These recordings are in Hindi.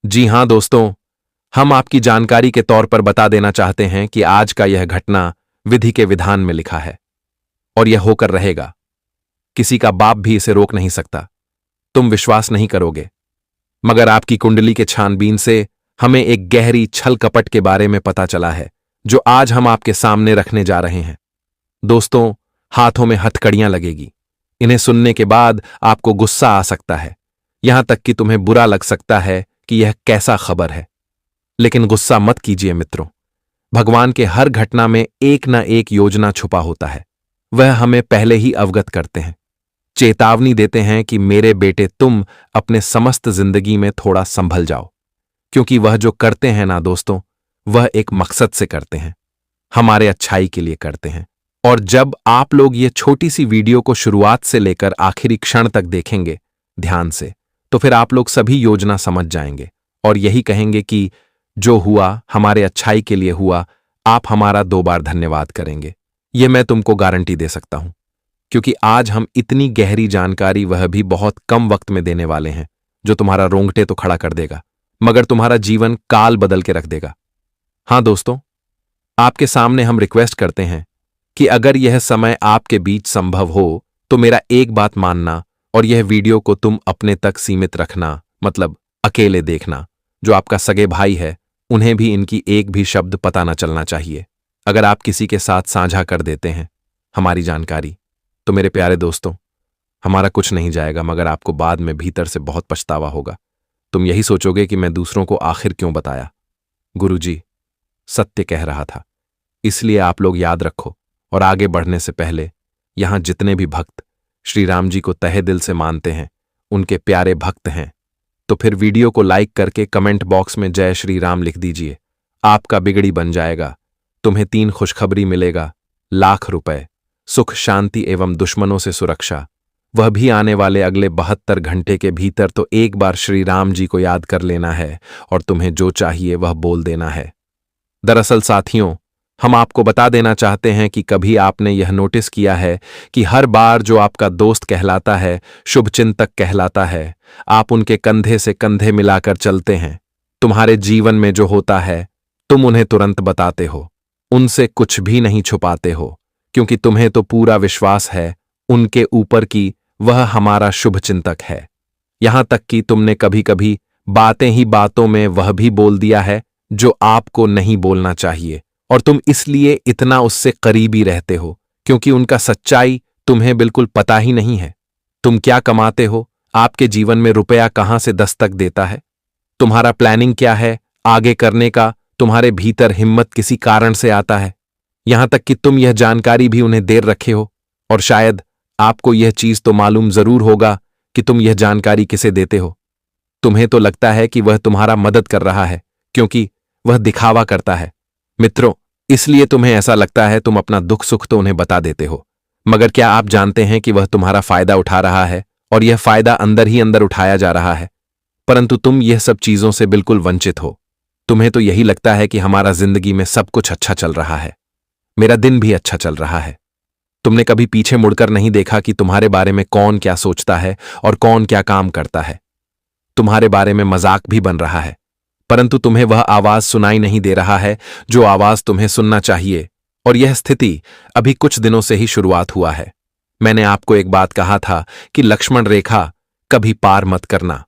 जी हां दोस्तों, हम आपकी जानकारी के तौर पर बता देना चाहते हैं कि आज का यह घटना विधि के विधान में लिखा है और यह होकर रहेगा। किसी का बाप भी इसे रोक नहीं सकता। तुम विश्वास नहीं करोगे, मगर आपकी कुंडली के छानबीन से हमें एक गहरी छल कपट के बारे में पता चला है, जो आज हम आपके सामने रखने जा रहे हैं। दोस्तों, हाथों में हथकड़ियां लगेगी। इन्हें सुनने के बाद आपको गुस्सा आ सकता है, यहां तक कि तुम्हें बुरा लग सकता है कि यह कैसा खबर है। लेकिन गुस्सा मत कीजिए मित्रों। भगवान के हर घटना में एक न एक योजना छुपा होता है। वह हमें पहले ही अवगत करते हैं, चेतावनी देते हैं कि मेरे बेटे तुम अपने समस्त जिंदगी में थोड़ा संभल जाओ, क्योंकि वह जो करते हैं ना दोस्तों, वह एक मकसद से करते हैं, हमारे अच्छाई के लिए करते हैं। और जब आप लोग ये छोटी सी वीडियो को शुरुआत से लेकर आखिरी क्षण तक देखेंगे ध्यान से, तो फिर आप लोग सभी योजना समझ जाएंगे और यही कहेंगे कि जो हुआ हमारे अच्छाई के लिए हुआ। आप हमारा 2 बार धन्यवाद करेंगे, ये मैं तुमको गारंटी दे सकता हूं, क्योंकि आज हम इतनी गहरी जानकारी वह भी बहुत कम वक्त में देने वाले हैं, जो तुम्हारा रोंगटे तो खड़ा कर देगा, मगर तुम्हारा जीवन काल बदल के रख देगा। हां दोस्तों, आपके सामने हम रिक्वेस्ट करते हैं कि अगर यह समय आपके बीच संभव हो तो मेरा एक बात मानना और यह वीडियो को तुम अपने तक सीमित रखना, मतलब अकेले देखना। जो आपका सगे भाई है, उन्हें भी इनकी एक भी शब्द पता न चलना चाहिए। अगर आप किसी के साथ साझा कर देते हैं हमारी जानकारी, तो मेरे प्यारे दोस्तों, हमारा कुछ नहीं जाएगा, मगर आपको बाद में भीतर से बहुत पछतावा होगा। तुम यही सोचोगे कि मैं दूसरों को आखिर क्यों बताया। गुरुजी सत्य कह रहा था। इसलिए आप लोग याद रखो, और आगे बढ़ने से पहले यहां जितने भी भक्त श्री राम जी को तहे दिल से मानते हैं, उनके प्यारे भक्त हैं, तो फिर वीडियो को लाइक करके कमेंट बॉक्स में जय श्री राम लिख दीजिए। आपका बिगड़ी बन जाएगा। तुम्हें 3 खुशखबरी मिलेगा: लाख रुपए, सुख शांति एवं दुश्मनों से सुरक्षा, वह भी आने वाले अगले 72 घंटे के भीतर। तो एक बार श्री राम जी को याद कर लेना है और तुम्हें जो चाहिए वह बोल देना है। दरअसल साथियों, हम आपको बता देना चाहते हैं कि कभी आपने यह नोटिस किया है कि हर बार जो आपका दोस्त कहलाता है, शुभचिंतक कहलाता है, आप उनके कंधे से कंधे मिलाकर चलते हैं। तुम्हारे जीवन में जो होता है, तुम उन्हें तुरंत बताते हो, उनसे कुछ भी नहीं छुपाते हो, क्योंकि तुम्हें तो पूरा विश्वास है उनके ऊपर कि वह हमारा शुभचिंतक है। यहां तक कि तुमने कभी कभी बातें ही बातों में वह भी बोल दिया है जो आपको नहीं बोलना चाहिए, और तुम इसलिए इतना उससे करीबी रहते हो क्योंकि उनका सच्चाई तुम्हें बिल्कुल पता ही नहीं है। तुम क्या कमाते हो, आपके जीवन में रुपया कहां से दस्तक देता है, तुम्हारा प्लानिंग क्या है आगे करने का, तुम्हारे भीतर हिम्मत किसी कारण से आता है। यहां तक कि तुम यह जानकारी भी उन्हें देर रखे हो, और शायद आपको यह चीज तो मालूम जरूर होगा कि तुम यह जानकारी किसे देते हो। तुम्हें तो लगता है कि वह तुम्हारा मदद कर रहा है, क्योंकि वह दिखावा करता है। मित्रों, इसलिए तुम्हें ऐसा लगता है तुम अपना दुख सुख तो उन्हें बता देते हो, मगर क्या आप जानते हैं कि वह तुम्हारा फायदा उठा रहा है, और यह फायदा अंदर ही अंदर उठाया जा रहा है। परंतु तुम यह सब चीजों से बिल्कुल वंचित हो। तुम्हें तो यही लगता है कि हमारा जिंदगी में सब कुछ अच्छा चल रहा है, मेरा दिन भी अच्छा चल रहा है। तुमने कभी पीछे मुड़कर नहीं देखा कि तुम्हारे बारे में कौन क्या सोचता है और कौन क्या काम करता है। तुम्हारे बारे में मजाक भी बन रहा है, परंतु तुम्हें वह आवाज सुनाई नहीं दे रहा है जो आवाज तुम्हें सुनना चाहिए। और यह स्थिति अभी कुछ दिनों से ही शुरुआत हुआ है। मैंने आपको एक बात कहा था कि लक्ष्मण रेखा कभी पार मत करना,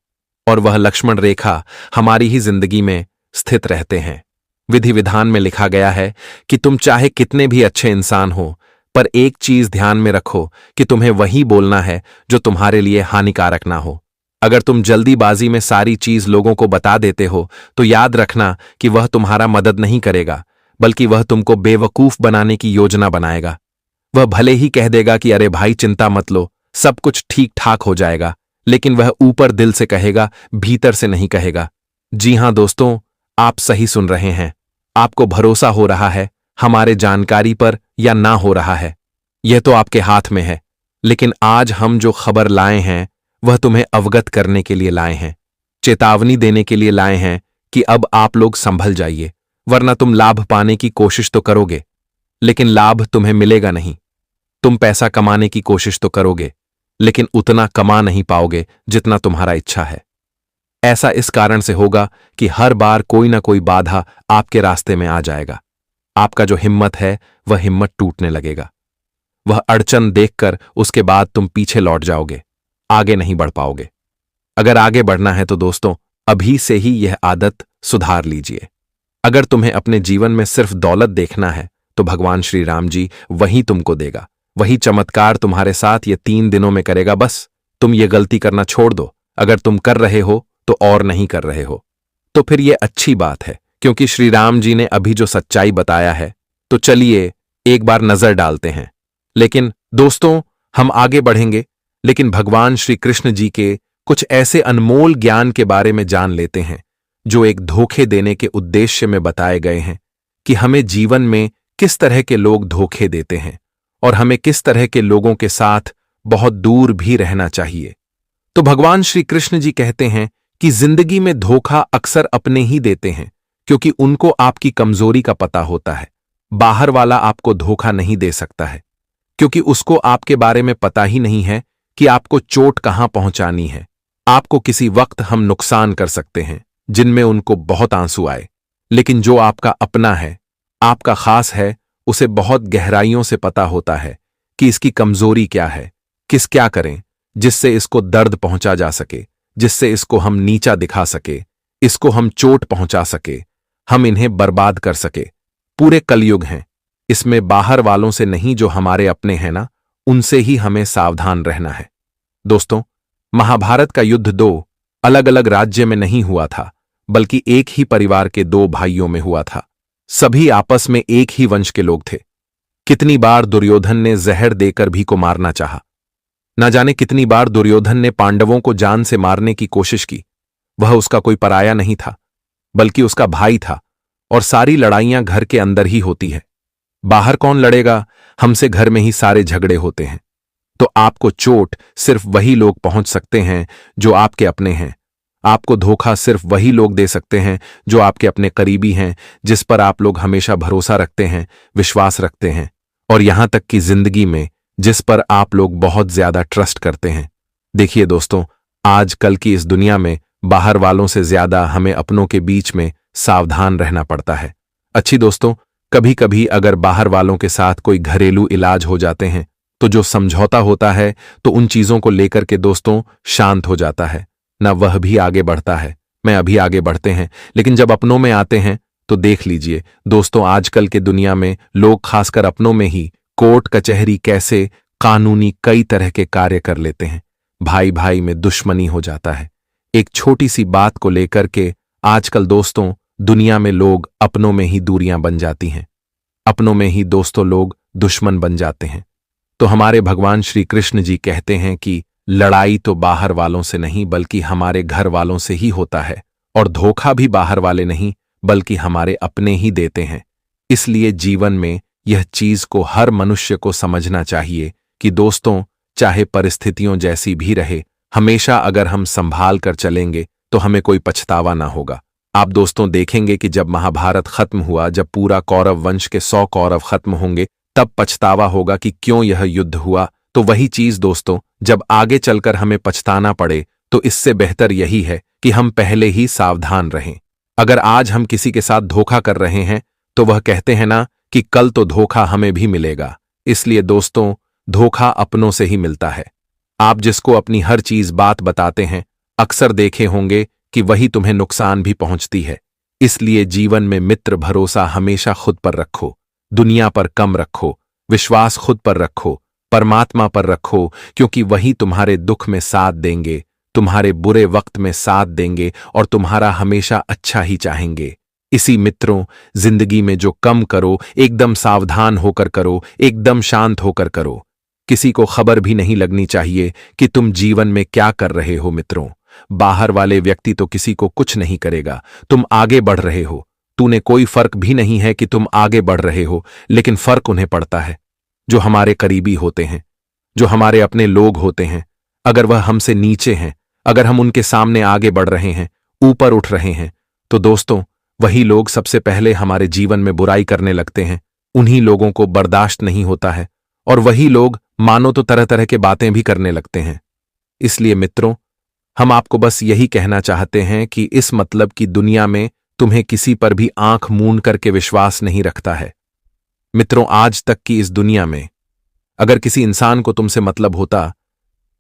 और वह लक्ष्मण रेखा हमारी ही जिंदगी में स्थित रहते हैं। विधि विधान में लिखा गया है कि तुम चाहे कितने भी अच्छे इंसान हो, पर एक चीज ध्यान में रखो कि तुम्हें वही बोलना है जो तुम्हारे लिए हानिकारक ना हो। अगर तुम जल्दीबाजी में सारी चीज लोगों को बता देते हो, तो याद रखना कि वह तुम्हारा मदद नहीं करेगा, बल्कि वह तुमको बेवकूफ बनाने की योजना बनाएगा। वह भले ही कह देगा कि अरे भाई चिंता मत लो, सब कुछ ठीक ठाक हो जाएगा, लेकिन वह ऊपर दिल से कहेगा, भीतर से नहीं कहेगा। जी हां दोस्तों, आप सही सुन रहे हैं। आपको भरोसा हो रहा है हमारे जानकारी पर या ना हो रहा है, यह तो आपके हाथ में है। लेकिन आज हम जो खबर लाए हैं वह तुम्हें अवगत करने के लिए लाए हैं, चेतावनी देने के लिए लाए हैं कि अब आप लोग संभल जाइए, वरना तुम लाभ पाने की कोशिश तो करोगे, लेकिन लाभ तुम्हें मिलेगा नहीं। तुम पैसा कमाने की कोशिश तो करोगे, लेकिन उतना कमा नहीं पाओगे जितना तुम्हारा इच्छा है। ऐसा इस कारण से होगा कि हर बार कोई ना कोई बाधा आपके रास्ते में आ जाएगा। आपका जो हिम्मत है वह हिम्मत टूटने लगेगा। वह अड़चन देखकर उसके बाद तुम पीछे लौट जाओगे, आगे नहीं बढ़ पाओगे। अगर आगे बढ़ना है तो दोस्तों अभी से ही यह आदत सुधार लीजिए। अगर तुम्हें अपने जीवन में सिर्फ दौलत देखना है तो भगवान श्री राम जी वही तुमको देगा। वही चमत्कार तुम्हारे साथ ये 3 दिनों में करेगा। बस तुम ये गलती करना छोड़ दो। अगर तुम कर रहे हो तो और नहीं कर रहे हो तो फिर यह अच्छी बात है, क्योंकि श्री राम जी ने अभी जो सच्चाई बताया है। तो चलिए एक बार नजर डालते हैं। लेकिन दोस्तों हम आगे बढ़ेंगे, लेकिन भगवान श्री कृष्ण जी के कुछ ऐसे अनमोल ज्ञान के बारे में जान लेते हैं जो एक धोखे देने के उद्देश्य में बताए गए हैं कि हमें जीवन में किस तरह के लोग धोखे देते हैं और हमें किस तरह के लोगों के साथ बहुत दूर भी रहना चाहिए। तो भगवान श्री कृष्ण जी कहते हैं कि जिंदगी में धोखा अक्सर अपने ही देते हैं, क्योंकि उनको आपकी कमजोरी का पता होता है। बाहर वाला आपको धोखा नहीं दे सकता है, क्योंकि उसको आपके बारे में पता ही नहीं है कि आपको चोट कहां पहुंचानी है। आपको किसी वक्त हम नुकसान कर सकते हैं जिनमें उनको बहुत आंसू आए, लेकिन जो आपका अपना है, आपका खास है, उसे बहुत गहराइयों से पता होता है कि इसकी कमजोरी क्या है, किस क्या करें जिससे इसको दर्द पहुंचा जा सके, जिससे इसको हम नीचा दिखा सके, इसको हम चोट पहुंचा सके, हम इन्हें बर्बाद कर सके। पूरे कलयुग हैं, इसमें बाहर वालों से नहीं, जो हमारे अपने हैं ना, उनसे ही हमें सावधान रहना है। दोस्तों महाभारत का युद्ध 2 अलग अलग राज्य में नहीं हुआ था, बल्कि एक ही परिवार के 2 भाइयों में हुआ था। सभी आपस में एक ही वंश के लोग थे। कितनी बार दुर्योधन ने जहर देकर भी को मारना चाहा। न जाने कितनी बार दुर्योधन ने पांडवों को जान से मारने की कोशिश की। वह उसका कोई पराया नहीं था, बल्कि उसका भाई था, और सारी लड़ाइयां घर के अंदर ही होती है। बाहर कौन लड़ेगा, हमसे घर में ही सारे झगड़े होते हैं। तो आपको चोट सिर्फ वही लोग पहुंच सकते हैं जो आपके अपने हैं। आपको धोखा सिर्फ वही लोग दे सकते हैं जो आपके अपने करीबी हैं, जिस पर आप लोग हमेशा भरोसा रखते हैं, विश्वास रखते हैं, और यहां तक कि जिंदगी में जिस पर आप लोग बहुत ज्यादा ट्रस्ट करते हैं। देखिए दोस्तों, आजकल की इस दुनिया में बाहर वालों से ज्यादा हमें अपनों के बीच में सावधान रहना पड़ता है। अच्छी दोस्तों, कभी कभी अगर बाहर वालों के साथ कोई घरेलू इलाज हो जाते हैं तो जो समझौता होता है तो उन चीजों को लेकर के दोस्तों शांत हो जाता है, ना वह भी आगे बढ़ता है। मैं अभी आगे बढ़ते हैं, लेकिन जब अपनों में आते हैं तो देख लीजिए दोस्तों, आजकल के दुनिया में लोग खासकर अपनों में ही कोर्ट कचहरी कैसे कानूनी कई तरह के कार्य कर लेते हैं। भाई भाई में दुश्मनी हो जाता है। एक छोटी सी बात को लेकर के आजकल दोस्तों दुनिया में लोग अपनों में ही दूरियां बन जाती हैं। अपनों में ही दोस्तों लोग दुश्मन बन जाते हैं। तो हमारे भगवान श्री कृष्ण जी कहते हैं कि लड़ाई तो बाहर वालों से नहीं बल्कि हमारे घर वालों से ही होता है, और धोखा भी बाहर वाले नहीं बल्कि हमारे अपने ही देते हैं। इसलिए जीवन में यह चीज को हर मनुष्य को समझना चाहिए कि दोस्तों चाहे परिस्थितियों जैसी भी रहे, हमेशा अगर हम संभाल कर चलेंगे तो हमें कोई पछतावा ना होगा। आप दोस्तों देखेंगे कि जब महाभारत खत्म हुआ, जब पूरा कौरव वंश के 100 कौरव खत्म होंगे, तब पछतावा होगा कि क्यों यह युद्ध हुआ। तो वही चीज दोस्तों, जब आगे चलकर हमें पछताना पड़े तो इससे बेहतर यही है कि हम पहले ही सावधान रहें। अगर आज हम किसी के साथ धोखा कर रहे हैं तो वह कहते हैं ना कि कल तो धोखा हमें भी मिलेगा। इसलिए दोस्तों धोखा अपनों से ही मिलता है। आप जिसको अपनी हर चीज बात बताते हैं, अक्सर देखे होंगे कि वही तुम्हें नुकसान भी पहुंचती है। इसलिए जीवन में मित्र भरोसा हमेशा खुद पर रखो, दुनिया पर कम रखो, विश्वास खुद पर रखो, परमात्मा पर रखो, क्योंकि वही तुम्हारे दुख में साथ देंगे, तुम्हारे बुरे वक्त में साथ देंगे और तुम्हारा हमेशा अच्छा ही चाहेंगे। इसी मित्रों जिंदगी में जो कम करो एकदम सावधान होकर करो, एकदम शांत होकर करो। किसी को खबर भी नहीं लगनी चाहिए कि तुम जीवन में क्या कर रहे हो। मित्रों बाहर वाले व्यक्ति तो किसी को कुछ नहीं करेगा, तुम आगे बढ़ रहे हो, तूने कोई फर्क भी नहीं है कि तुम आगे बढ़ रहे हो, लेकिन फर्क उन्हें पड़ता है जो हमारे करीबी होते हैं, जो हमारे अपने लोग होते हैं। अगर वह हमसे नीचे हैं, अगर हम उनके सामने आगे बढ़ रहे हैं, ऊपर उठ रहे हैं, तो दोस्तों वही लोग सबसे पहले हमारे जीवन में बुराई करने लगते हैं। उन्हीं लोगों को बर्दाश्त नहीं होता है और वही लोग मानो तो तरह तरह के बातें भी करने लगते हैं। इसलिए मित्रों हम आपको बस यही कहना चाहते हैं कि इस मतलब की दुनिया में तुम्हें किसी पर भी आंख मूंद करके विश्वास नहीं रखता है। मित्रों, आज तक की इस दुनिया में अगर किसी इंसान को तुमसे मतलब होता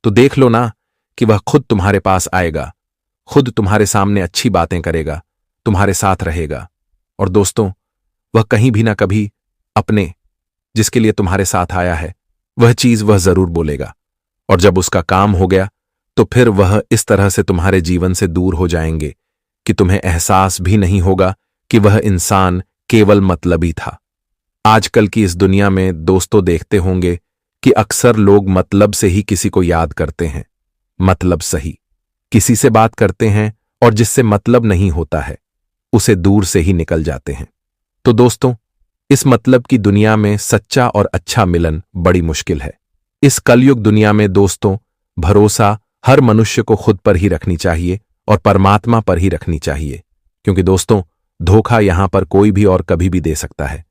तो देख लो ना कि वह खुद तुम्हारे पास आएगा, खुद तुम्हारे सामने अच्छी बातें करेगा, तुम्हारे साथ रहेगा। और दोस्तों, वह कहीं भी ना कभी अपने जिसके लिए तुम्हारे साथ आया है वह चीज वह जरूर बोलेगा। और जब उसका काम हो गया तो फिर वह इस तरह से तुम्हारे जीवन से दूर हो जाएंगे कि तुम्हें एहसास भी नहीं होगा कि वह इंसान केवल मतलबी था। आजकल की इस दुनिया में दोस्तों देखते होंगे कि अक्सर लोग मतलब से ही किसी को याद करते हैं। मतलब सही किसी से बात करते हैं और जिससे मतलब नहीं होता है उसे दूर से ही निकल जाते हैं। तो दोस्तों, इस मतलब की दुनिया में सच्चा और अच्छा मिलन बड़ी मुश्किल है। इस कलयुग दुनिया में दोस्तों, भरोसा हर मनुष्य को खुद पर ही रखनी चाहिए और परमात्मा पर ही रखनी चाहिए, क्योंकि दोस्तों, धोखा यहां पर कोई भी और कभी भी दे सकता है।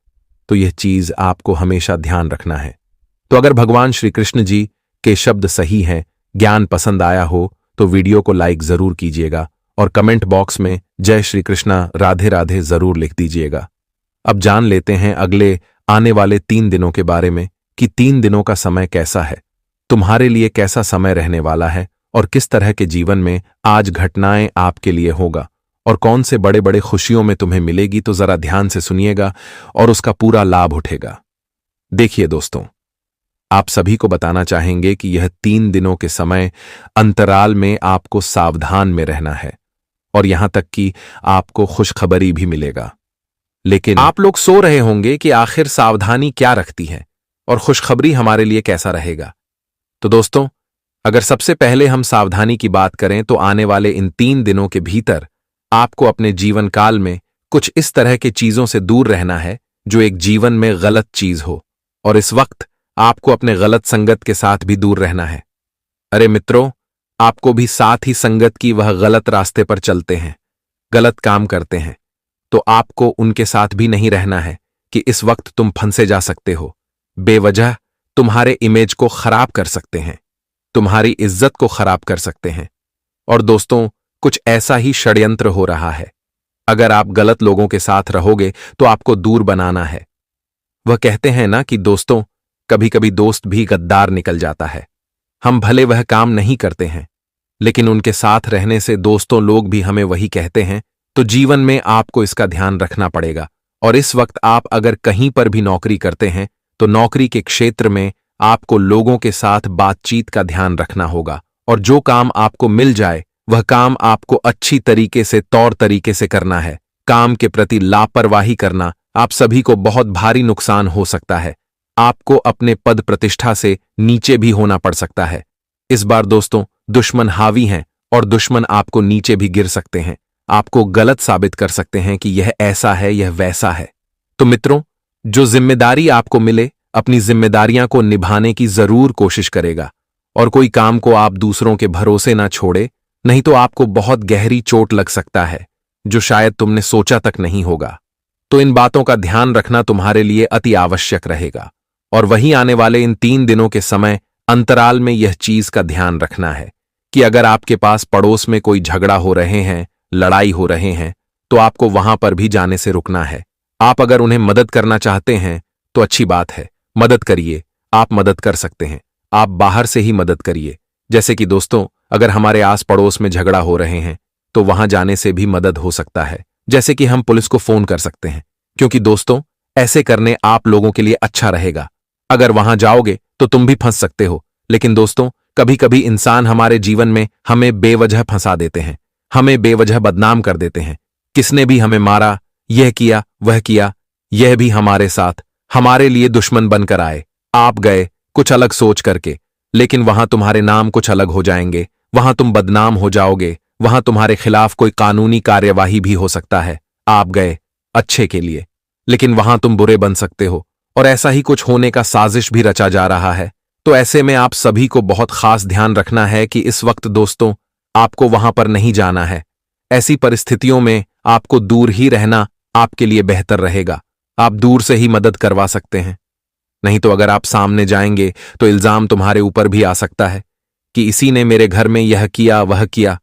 तो यह चीज आपको हमेशा ध्यान रखना है। तो अगर भगवान श्री कृष्ण जी के शब्द सही हैं, ज्ञान पसंद आया हो तो वीडियो को लाइक जरूर कीजिएगा और कमेंट बॉक्स में जय श्री कृष्णा राधे राधे जरूर लिख दीजिएगा। अब जान लेते हैं अगले आने वाले 3 दिनों के बारे में कि 3 दिनों का समय कैसा है, तुम्हारे लिए कैसा समय रहने वाला है और किस तरह के जीवन में आज घटनाएं आपके लिए होगा और कौन से बड़े बड़े खुशियों में तुम्हें मिलेगी। तो जरा ध्यान से सुनिएगा और उसका पूरा लाभ उठेगा। देखिए दोस्तों, आप सभी को बताना चाहेंगे कि यह 3 दिनों के समय अंतराल में आपको सावधान में रहना है और यहां तक कि आपको खुशखबरी भी मिलेगा। लेकिन आप लोग सो रहे होंगे कि आखिर सावधानी क्या रखती है और खुशखबरी हमारे लिए कैसा रहेगा। तो दोस्तों, अगर सबसे पहले हम सावधानी की बात करें तो आने वाले इन 3 दिनों के भीतर आपको अपने जीवन काल में कुछ इस तरह के चीजों से दूर रहना है जो एक जीवन में गलत चीज हो, और इस वक्त आपको अपने गलत संगत के साथ भी दूर रहना है। अरे मित्रों, आपको भी साथ ही संगत की वह गलत रास्ते पर चलते हैं, गलत काम करते हैं, तो आपको उनके साथ भी नहीं रहना है कि इस वक्त तुम फंसे जा सकते हो। बेवजह तुम्हारे इमेज को खराब कर सकते हैं, तुम्हारी इज्जत को खराब कर सकते हैं। और दोस्तों, कुछ ऐसा ही षड्यंत्र हो रहा है। अगर आप गलत लोगों के साथ रहोगे तो आपको दूर बनाना है। वह कहते हैं ना कि दोस्तों, कभी कभी दोस्त भी गद्दार निकल जाता है। हम भले वह काम नहीं करते हैं, लेकिन उनके साथ रहने से दोस्तों लोग भी हमें वही कहते हैं। तो जीवन में आपको इसका ध्यान रखना पड़ेगा। और इस वक्त आप अगर कहीं पर भी नौकरी करते हैं तो नौकरी के क्षेत्र में आपको लोगों के साथ बातचीत का ध्यान रखना होगा, और जो काम आपको मिल जाए वह काम आपको अच्छी तरीके से तौर तरीके से करना है। काम के प्रति लापरवाही करना आप सभी को बहुत भारी नुकसान हो सकता है। आपको अपने पद प्रतिष्ठा से नीचे भी होना पड़ सकता है। इस बार दोस्तों, दुश्मन हावी हैं और दुश्मन आपको नीचे भी गिर सकते हैं, आपको गलत साबित कर सकते हैं कि यह ऐसा है, यह वैसा है। तो मित्रों, जो जिम्मेदारी आपको मिले अपनी जिम्मेदारियां को निभाने की जरूर कोशिश करेगा, और कोई काम को आप दूसरों के भरोसे ना छोड़े, नहीं तो आपको बहुत गहरी चोट लग सकता है जो शायद तुमने सोचा तक नहीं होगा। तो इन बातों का ध्यान रखना तुम्हारे लिए अति आवश्यक रहेगा। और वहीं आने वाले इन 3 दिनों के समय अंतराल में यह चीज का ध्यान रखना है कि अगर आपके पास पड़ोस में कोई झगड़ा हो रहे हैं, लड़ाई हो रहे हैं, तो आपको वहां पर भी जाने से रुकना है। आप अगर उन्हें मदद करना चाहते हैं तो अच्छी बात है, मदद करिए, आप मदद कर सकते हैं। आप बाहर से ही मदद करिए। जैसे कि दोस्तों, अगर हमारे आस पड़ोस में झगड़ा हो रहे हैं तो वहां जाने से भी मदद हो सकता है। जैसे कि हम पुलिस को फोन कर सकते हैं, क्योंकि दोस्तों ऐसे करने आप लोगों के लिए अच्छा रहेगा। अगर वहां जाओगे तो तुम भी फंस सकते हो। लेकिन दोस्तों, कभी कभी इंसान हमारे जीवन में हमें बेवजह फंसा देते हैं, हमें बेवजह बदनाम कर देते हैं। किसने भी हमें मारा, यह किया, वह किया, यह भी हमारे साथ हमारे लिए दुश्मन बनकर आए। आप गए कुछ अलग सोच करके, लेकिन वहां तुम्हारे नाम कुछ अलग हो जाएंगे, वहां तुम बदनाम हो जाओगे, वहां तुम्हारे खिलाफ कोई कानूनी कार्यवाही भी हो सकता है। आप गए अच्छे के लिए, लेकिन वहां तुम बुरे बन सकते हो, और ऐसा ही कुछ होने का साजिश भी रचा जा रहा है। तो ऐसे में आप सभी को बहुत खास ध्यान रखना है कि इस वक्त दोस्तों आपको वहां पर नहीं जाना है। ऐसी परिस्थितियों में आपको दूर ही रहना आपके लिए बेहतर रहेगा। आप दूर से ही मदद करवा सकते हैं, नहीं तो अगर आप सामने जाएंगे तो इल्जाम तुम्हारे ऊपर भी आ सकता है कि इसी ने मेरे घर में यह किया वह किया।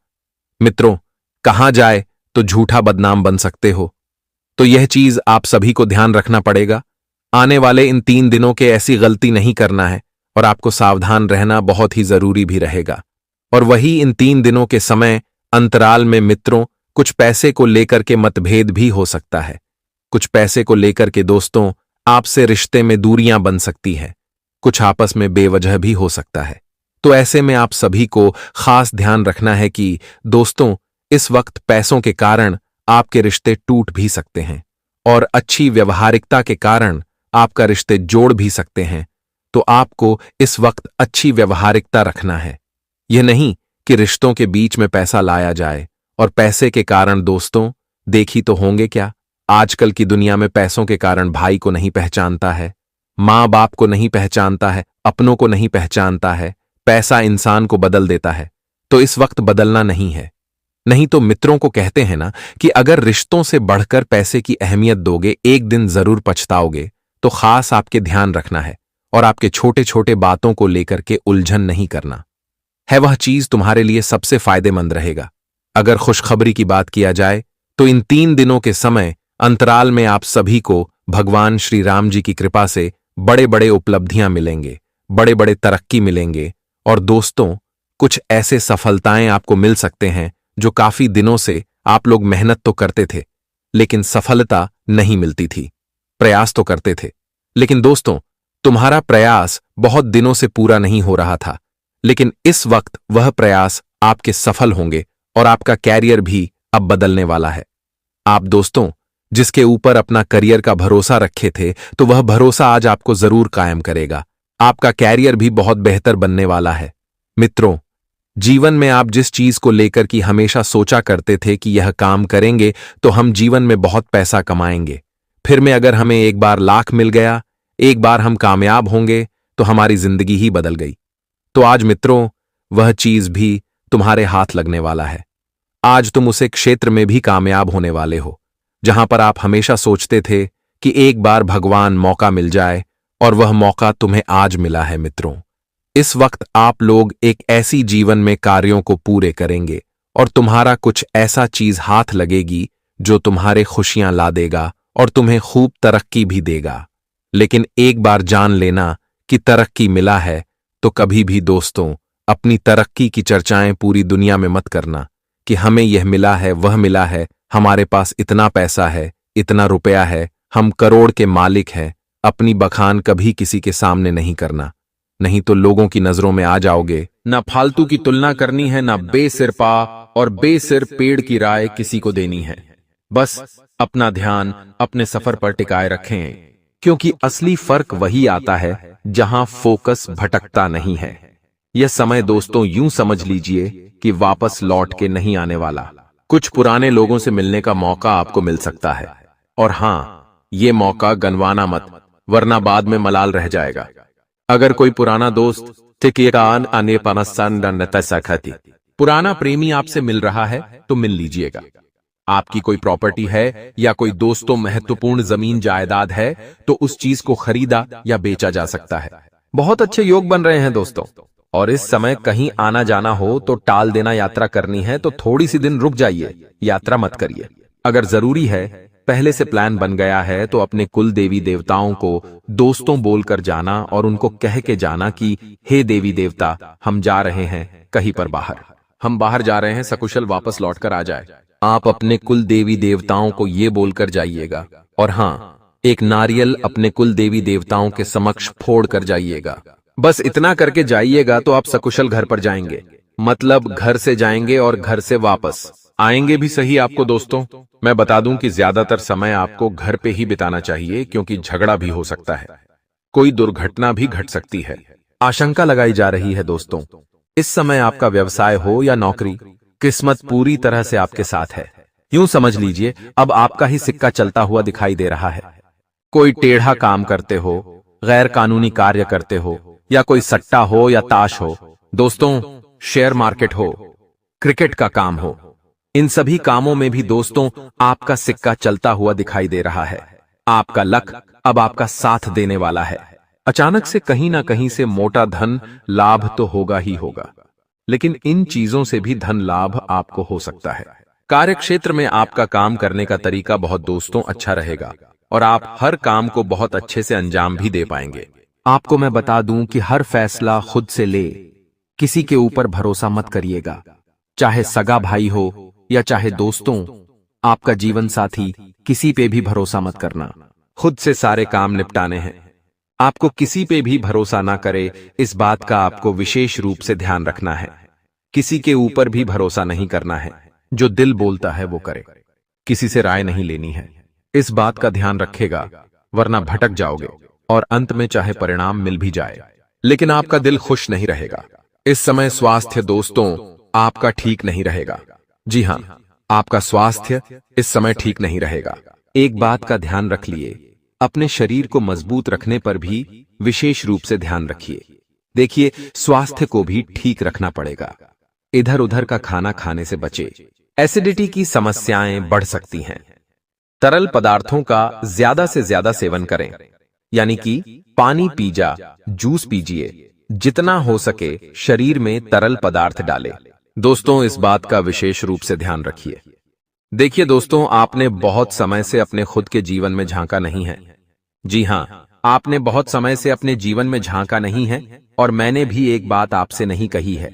मित्रों, कहां जाए तो झूठा बदनाम बन सकते हो। तो यह चीज आप सभी को ध्यान रखना पड़ेगा। आने वाले इन 3 दिनों के ऐसी गलती नहीं करना है और आपको सावधान रहना बहुत ही जरूरी भी रहेगा। और वही इन 3 दिनों के समय अंतराल में मित्रों, कुछ पैसे को लेकर के मतभेद भी हो सकता है। कुछ पैसे को लेकर के दोस्तों, आपसे रिश्ते में दूरियां बन सकती हैं। कुछ आपस में बेवजह भी हो सकता है। तो ऐसे में आप सभी को खास ध्यान रखना है कि दोस्तों, इस वक्त पैसों के कारण आपके रिश्ते टूट भी सकते हैं और अच्छी व्यवहारिकता के कारण आपका रिश्ते जोड़ भी सकते हैं। तो आपको इस वक्त अच्छी व्यवहारिकता रखना है। यह नहीं कि रिश्तों के बीच में पैसा लाया जाए। और पैसे के कारण दोस्तों, देखी तो होंगे क्या, आजकल की दुनिया में पैसों के कारण भाई को नहीं पहचानता है, माँ बाप को नहीं पहचानता है, अपनों को नहीं पहचानता है। पैसा इंसान को बदल देता है। तो इस वक्त बदलना नहीं है। नहीं तो मित्रों को कहते हैं ना कि अगर रिश्तों से बढ़कर पैसे की अहमियत दोगे, एक दिन जरूर पछताओगे। तो खास आपके ध्यान रखना है और आपके छोटे छोटे बातों को लेकर के उलझन नहीं करना है। वह चीज तुम्हारे लिए सबसे फायदेमंद रहेगा। अगर खुशखबरी की बात किया जाए तो इन 3 दिनों के समय अंतराल में आप सभी को भगवान श्री राम जी की कृपा से बड़े बड़े उपलब्धियां मिलेंगे, बड़े बड़े तरक्की मिलेंगे। और दोस्तों, कुछ ऐसे सफलताएं आपको मिल सकते हैं जो काफी दिनों से आप लोग मेहनत तो करते थे लेकिन सफलता नहीं मिलती थी। प्रयास तो करते थे लेकिन दोस्तों, तुम्हारा प्रयास बहुत दिनों से पूरा नहीं हो रहा था। लेकिन इस वक्त वह प्रयास आपके सफल होंगे और आपका कैरियर भी अब बदलने वाला है। आप दोस्तों, जिसके ऊपर अपना करियर का भरोसा रखे थे, तो वह भरोसा आज आपको जरूर कायम करेगा। आपका कैरियर भी बहुत बेहतर बनने वाला है। मित्रों, जीवन में आप जिस चीज को लेकर कि हमेशा सोचा करते थे कि यह काम करेंगे तो हम जीवन में बहुत पैसा कमाएंगे, फिर में अगर हमें एक बार लाख मिल गया, एक बार हम कामयाब होंगे, तो हमारी जिंदगी ही बदल गई। तो आज मित्रों, वह चीज भी तुम्हारे हाथ लगने वाला है। आज तुम उसे क्षेत्र में भी कामयाब होने वाले हो जहां पर आप हमेशा सोचते थे कि एक बार भगवान मौका मिल जाए, और वह मौका तुम्हें आज मिला है। मित्रों, इस वक्त आप लोग एक ऐसी जीवन में कार्यों को पूरे करेंगे और तुम्हारा कुछ ऐसा चीज हाथ लगेगी जो तुम्हारे खुशियां ला देगा और तुम्हें खूब तरक्की भी देगा। लेकिन एक बार जान लेना कि तरक्की मिला है तो कभी भी दोस्तों, अपनी तरक्की की चर्चाएं पूरी दुनिया में मत करना कि हमें यह मिला है, वह मिला है, हमारे पास इतना पैसा है, इतना रुपया है, हम करोड़ के मालिक हैं। अपनी बखान कभी किसी के सामने नहीं करना, नहीं तो लोगों की नजरों में आ जाओगे। ना फालतू की तुलना करनी है, ना बेसिरपा और बेसिर पेड़ की राय किसी को देनी है। बस अपना ध्यान अपने सफर पर टिकाए रखें, क्योंकि असली फर्क वही आता है जहां फोकस भटकता नहीं है। यह समय दोस्तों यूं समझ लीजिए कि वापस लौट के नहीं आने वाला। कुछ पुराने लोगों से मिलने का मौका आपको मिल सकता है, और हां, ये मौका गंवाना मत, वरना बाद में मलाल रह जाएगा। अगर कोई पुराना दोस्त पुराना प्रेमी आपसे मिल रहा है तो मिल लीजिएगा। आपकी कोई प्रॉपर्टी है या कोई दोस्तों महत्वपूर्ण जमीन जायदाद है तो उस चीज को खरीदा या बेचा जा सकता है। बहुत अच्छे योग बन रहे हैं दोस्तों, और इस समय कहीं आना जाना हो तो टाल देना। यात्रा करनी है तो थोड़ी सी दिन रुक जाइए, यात्रा मत करिए। अगर जरूरी है, पहले से प्लान बन गया है, तो अपने कुल देवी देवताओं को दोस्तों बोलकर जाना और उनको कह के जाना कि हे देवी देवता, हम जा रहे हैं कहीं पर बाहर, हम बाहर जा रहे हैं, सकुशल वापस लौट कर आ जाए। आप अपने कुल देवी देवताओं को ये बोलकर जाइएगा। और हाँ, एक नारियल अपने कुल देवी देवताओं के समक्ष फोड़ कर जाइएगा। बस इतना करके जाइएगा तो आप सकुशल घर पर जाएंगे, मतलब घर से जाएंगे और घर से वापस आएंगे भी सही। आपको दोस्तों मैं बता दूं कि ज्यादातर समय आपको घर पे ही बिताना चाहिए, क्योंकि झगड़ा भी हो सकता है, कोई दुर्घटना भी घट सकती है। आशंका लगाई जा रही है दोस्तों, इस समय आपका व्यवसाय हो या नौकरी, किस्मत पूरी तरह से आपके साथ है। यूं समझ लीजिए अब आपका ही सिक्का चलता हुआ दिखाई दे रहा है। कोई टेढ़ा काम करते हो, गैर कानूनी कार्य करते हो, या कोई सट्टा हो या ताश हो दोस्तों, शेयर मार्केट हो, क्रिकेट का काम हो, इन सभी कामों में भी दोस्तों आपका सिक्का चलता हुआ दिखाई दे रहा है। आपका लक अब आपका साथ देने वाला है। अचानक से कहीं ना कहीं से मोटा धन लाभ तो होगा ही होगा। लेकिन इन चीजों से भी धन लाभ आपको हो सकता है। कार्य क्षेत्र में आपका काम करने का तरीका बहुत दोस्तों अच्छा रहेगा और आप हर काम को बहुत अच्छे से अंजाम भी दे पाएंगे। आपको मैं बता दूं कि हर फैसला खुद से ले, किसी के ऊपर भरोसा मत करिएगा, चाहे सगा भाई हो या चाहे दोस्तों, आपका जीवन साथी, किसी पे भी भरोसा मत करना। खुद से सारे काम निपटाने हैं। आपको किसी पे भी भरोसा ना करे, इस बात का आपको विशेष रूप से ध्यान रखना है। किसी के ऊपर भी भरोसा नहीं करना है, जो दिल बोलता है वो करे। किसी से राय नहीं लेनी है, इस बात का ध्यान रखेगा, वरना भटक जाओगे और अंत में चाहे परिणाम मिल भी जाए लेकिन आपका दिल खुश नहीं रहेगा। इस समय स्वास्थ्य दोस्तों आपका ठीक नहीं रहेगा। जी हां, आपका स्वास्थ्य इस समय ठीक नहीं रहेगा। एक बात का ध्यान रख लिए, अपने शरीर को मजबूत रखने पर भी विशेष रूप से ध्यान रखिए। देखिए, स्वास्थ्य को भी ठीक रखना पड़ेगा। इधर उधर का खाना खाने से बचे, एसिडिटी की समस्याएं बढ़ सकती हैं। तरल पदार्थों का ज्यादा से ज्यादा सेवन करें, यानी कि पानी पीजा, जूस पीजिए, जितना हो सके शरीर में तरल पदार्थ डालें। दोस्तों, इस बात का विशेष रूप से ध्यान रखिए। देखिए दोस्तों, आपने बहुत समय से अपने खुद के जीवन में झांका नहीं है। जी हां, आपने बहुत समय से अपने जीवन में झांका नहीं है और मैंने भी एक बात आपसे नहीं कही है।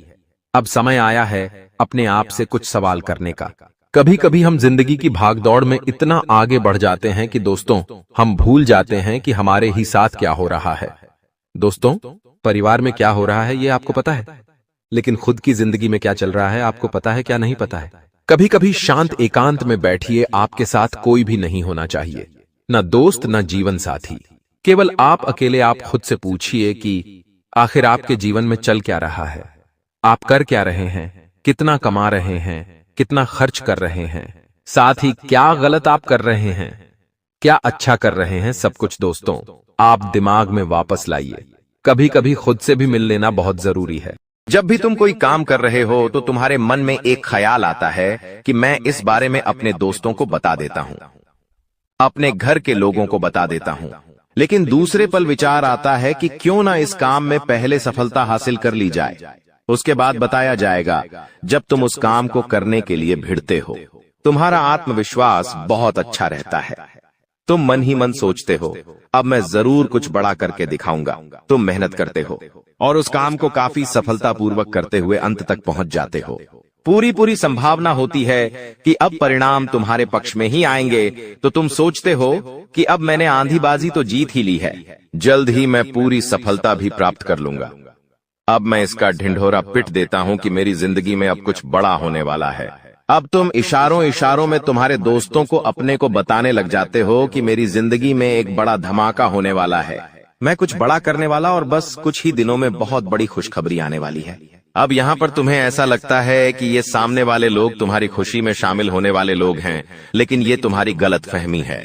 अब समय आया है अपने आप से कुछ सवाल करने का। कभी कभी हम जिंदगी की भागदौड़ में इतना आगे बढ़ जाते हैं कि दोस्तों हम भूल जाते हैं कि हमारे ही साथ क्या हो रहा है। दोस्तों, परिवार में क्या हो रहा है ये आपको पता है, लेकिन खुद की जिंदगी में क्या चल रहा है आपको पता है क्या नहीं पता है? कभी कभी शांत एकांत में बैठिए, आपके साथ कोई भी नहीं होना चाहिए, न दोस्त न जीवन साथी। केवल आप अकेले आप खुद से पूछिए कि आखिर आपके जीवन में चल क्या रहा है, आप कर क्या रहे हैं, कितना कमा रहे हैं, कितना खर्च कर रहे हैं, साथ ही क्या गलत आप कर रहे हैं, क्या अच्छा कर रहे हैं। सब कुछ दोस्तों आप दिमाग में वापस लाइए। कभी कभी खुद से भी मिल लेना बहुत जरूरी है। जब भी तुम कोई काम कर रहे हो तो तुम्हारे मन में एक ख्याल आता है कि मैं इस बारे में अपने दोस्तों को बता देता हूं, अपने घर के लोगों को बता देता हूं, लेकिन दूसरे पल विचार आता है कि क्यों ना इस काम में पहले सफलता हासिल कर ली जाए, उसके बाद बताया जाएगा। जब तुम उस काम को करने के लिए भिड़ते हो, तुम्हारा आत्मविश्वास बहुत अच्छा रहता है। तुम मन ही मन सोचते हो, अब मैं जरूर कुछ बड़ा करके दिखाऊंगा। तुम मेहनत करते हो और उस काम को काफी सफलतापूर्वक करते हुए अंत तक पहुंच जाते हो। पूरी संभावना होती है कि अब परिणाम तुम्हारे पक्ष में ही आएंगे, तो तुम सोचते हो कि अब मैंने आंधीबाजी तो जीत ही ली है, जल्द ही मैं पूरी सफलता भी प्राप्त कर लूंगा। अब मैं इसका ढिंढोरा पिट देता हूं कि मेरी जिंदगी में अब कुछ बड़ा होने वाला है। अब तुम इशारों में तुम्हारे दोस्तों को अपने को बताने लग जाते हो कि मेरी जिंदगी में एक बड़ा धमाका होने वाला है, मैं कुछ बड़ा करने वाला और बस कुछ ही दिनों में बहुत बड़ी खुशखबरी आने वाली है। अब यहाँ पर तुम्हें ऐसा लगता है कि ये सामने वाले लोग तुम्हारी खुशी में शामिल होने वाले लोग हैं, लेकिन ये तुम्हारी गलतफहमी है।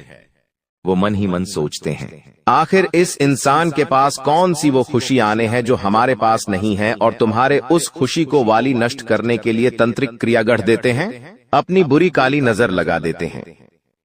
वो मन ही मन सोचते हैं, आखिर इस इंसान के पास कौन सी वो खुशी आने हैं जो हमारे पास नहीं है, और तुम्हारे उस खुशी को वाली नष्ट करने के लिए तंत्रिक क्रिया गढ़ देते हैं, अपनी बुरी काली नजर लगा देते हैं।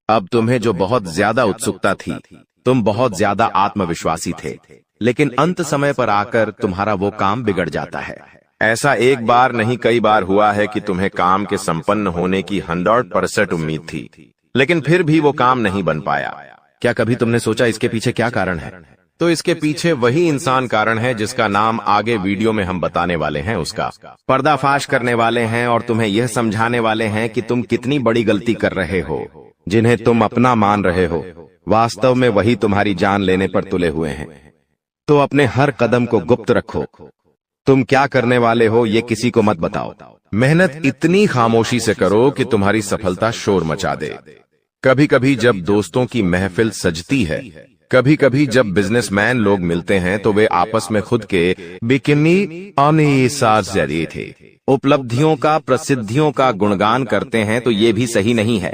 अब तुम्हें जो बहुत ज्यादा उत्सुकता थी, तुम बहुत ज्यादा आत्मविश्वासी थे, लेकिन अंत समय पर आकर तुम्हारा वो काम बिगड़ जाता है। ऐसा एक बार नहीं कई बार हुआ है कि तुम्हें काम के संपन्न होने की 100% उम्मीद थी, लेकिन फिर भी वो काम नहीं बन पाया। क्या कभी तुमने सोचा इसके पीछे क्या कारण है? तो इसके पीछे वही इंसान कारण है जिसका नाम आगे वीडियो में हम बताने वाले हैं। उसका पर्दाफाश करने वाले हैं और तुम्हें यह समझाने वाले हैं कि तुम कितनी बड़ी गलती कर रहे हो। जिन्हें तुम अपना मान रहे हो, वास्तव में वही तुम्हारी जान लेने पर तुले हुए हैं। तो अपने हर कदम को गुप्त रखो। तुम क्या करने वाले हो ये किसी को मत बताओ। मेहनत इतनी खामोशी से करो कि तुम्हारी सफलता शोर मचा दे। कभी कभी जब दोस्तों की महफिल सजती है, कभी कभी जब बिजनेसमैन लोग मिलते हैं, तो वे आपस में खुद के बिकिनी जरिए थे उपलब्धियों का, प्रसिद्धियों का गुणगान करते हैं, तो ये भी सही नहीं है।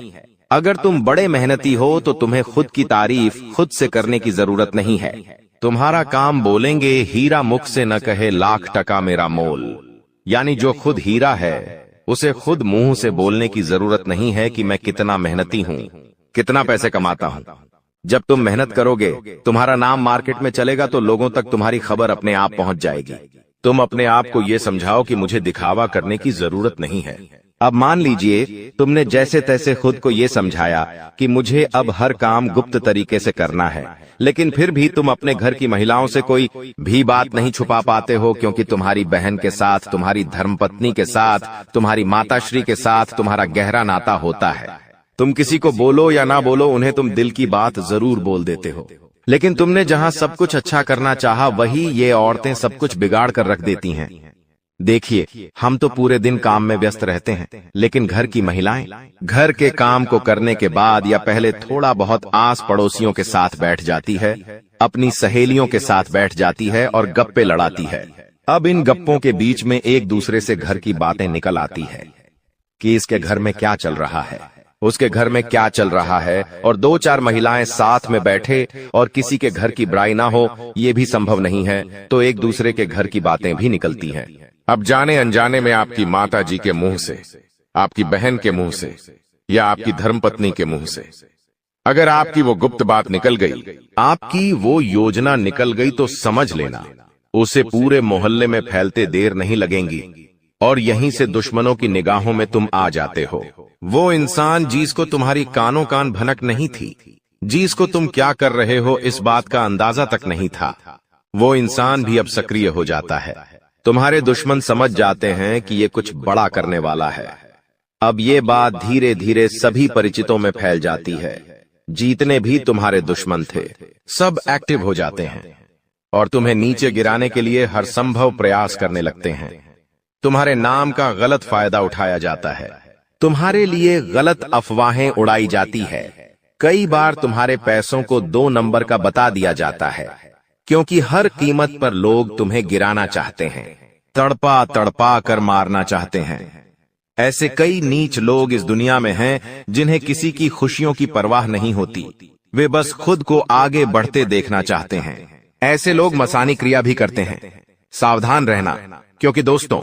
अगर तुम बड़े मेहनती हो तो तुम्हें खुद की तारीफ खुद से करने की जरूरत नहीं है। तुम्हारा काम बोलेंगे, हीरा मुख से न कहे लाख टका मेरा मोल। यानी जो खुद हीरा है उसे खुद मुंह से बोलने की जरूरत नहीं है कि मैं कितना मेहनती हूं, कितना पैसे कमाता हूं। जब तुम मेहनत करोगे, तुम्हारा नाम मार्केट में चलेगा, तो लोगों तक तुम्हारी खबर अपने आप पहुंच जाएगी। तुम अपने आप को ये समझाओ कि मुझे दिखावा करने की जरूरत नहीं है। अब मान लीजिए तुमने जैसे तैसे खुद को ये समझाया कि मुझे अब हर काम गुप्त तरीके से करना है, लेकिन फिर भी तुम अपने घर की महिलाओं से कोई भी बात नहीं छुपा पाते हो, क्योंकि तुम्हारी बहन के साथ, तुम्हारी धर्मपत्नी के साथ, तुम्हारी माताश्री के साथ तुम्हारा गहरा नाता होता है। तुम किसी को बोलो या ना बोलो, उन्हें तुम दिल की बात जरूर बोल देते हो। लेकिन तुमने जहां सब कुछ अच्छा करना चाहा, वही ये औरतें सब कुछ बिगाड़ कर रख देती हैं। देखिए, हम तो पूरे दिन काम में व्यस्त रहते हैं, लेकिन घर की महिलाएं घर के काम को करने के बाद या पहले थोड़ा बहुत आस पड़ोसियों के साथ बैठ जाती है, अपनी सहेलियों के साथ बैठ जाती है और गप्पे लड़ाती है। अब इन गप्पों के बीच में एक दूसरे से घर की बातें निकल आती है कि इसके घर में क्या चल रहा है, उसके घर में क्या चल रहा है, और 2-4 महिलाएं साथ में बैठे और किसी के घर की बुराई ना हो ये भी संभव नहीं है, तो एक दूसरे के घर की बातें भी निकलती हैं। अब जाने अनजाने में आपकी माता जी के मुंह से, आपकी बहन के मुंह से या आपकी धर्मपत्नी के मुंह से अगर आपकी वो गुप्त बात निकल गई, आपकी वो योजना निकल गई, तो समझ लेना उसे पूरे मोहल्ले में फैलते देर नहीं लगेंगी और यहीं से दुश्मनों की निगाहों में तुम आ जाते हो। वो इंसान जिसको तुम्हारी कानों कान भनक नहीं थी, जिसको तुम क्या कर रहे हो इस बात का अंदाजा तक नहीं था, वो इंसान भी अब सक्रिय हो जाता है। तुम्हारे दुश्मन समझ जाते हैं कि ये कुछ बड़ा करने वाला है। अब ये बात धीरे धीरे सभी परिचितों में फैल जाती है। जितने भी तुम्हारे दुश्मन थे सब एक्टिव हो जाते हैं और तुम्हें नीचे गिराने के लिए हर संभव प्रयास करने लगते हैं। तुम्हारे नाम का गलत फायदा उठाया जाता है, तुम्हारे लिए गलत अफवाहें उड़ाई जाती है। कई बार तुम्हारे पैसों को 2 नंबर का बता दिया जाता है, क्योंकि हर कीमत पर लोग तुम्हें गिराना चाहते हैं, तड़पा तड़पा कर मारना चाहते हैं। ऐसे कई नीच लोग इस दुनिया में हैं जिन्हें किसी की खुशियों की परवाह नहीं होती, वे बस खुद को आगे बढ़ते देखना चाहते हैं। ऐसे लोग मसानी क्रिया भी करते हैं। सावधान रहना, क्योंकि दोस्तों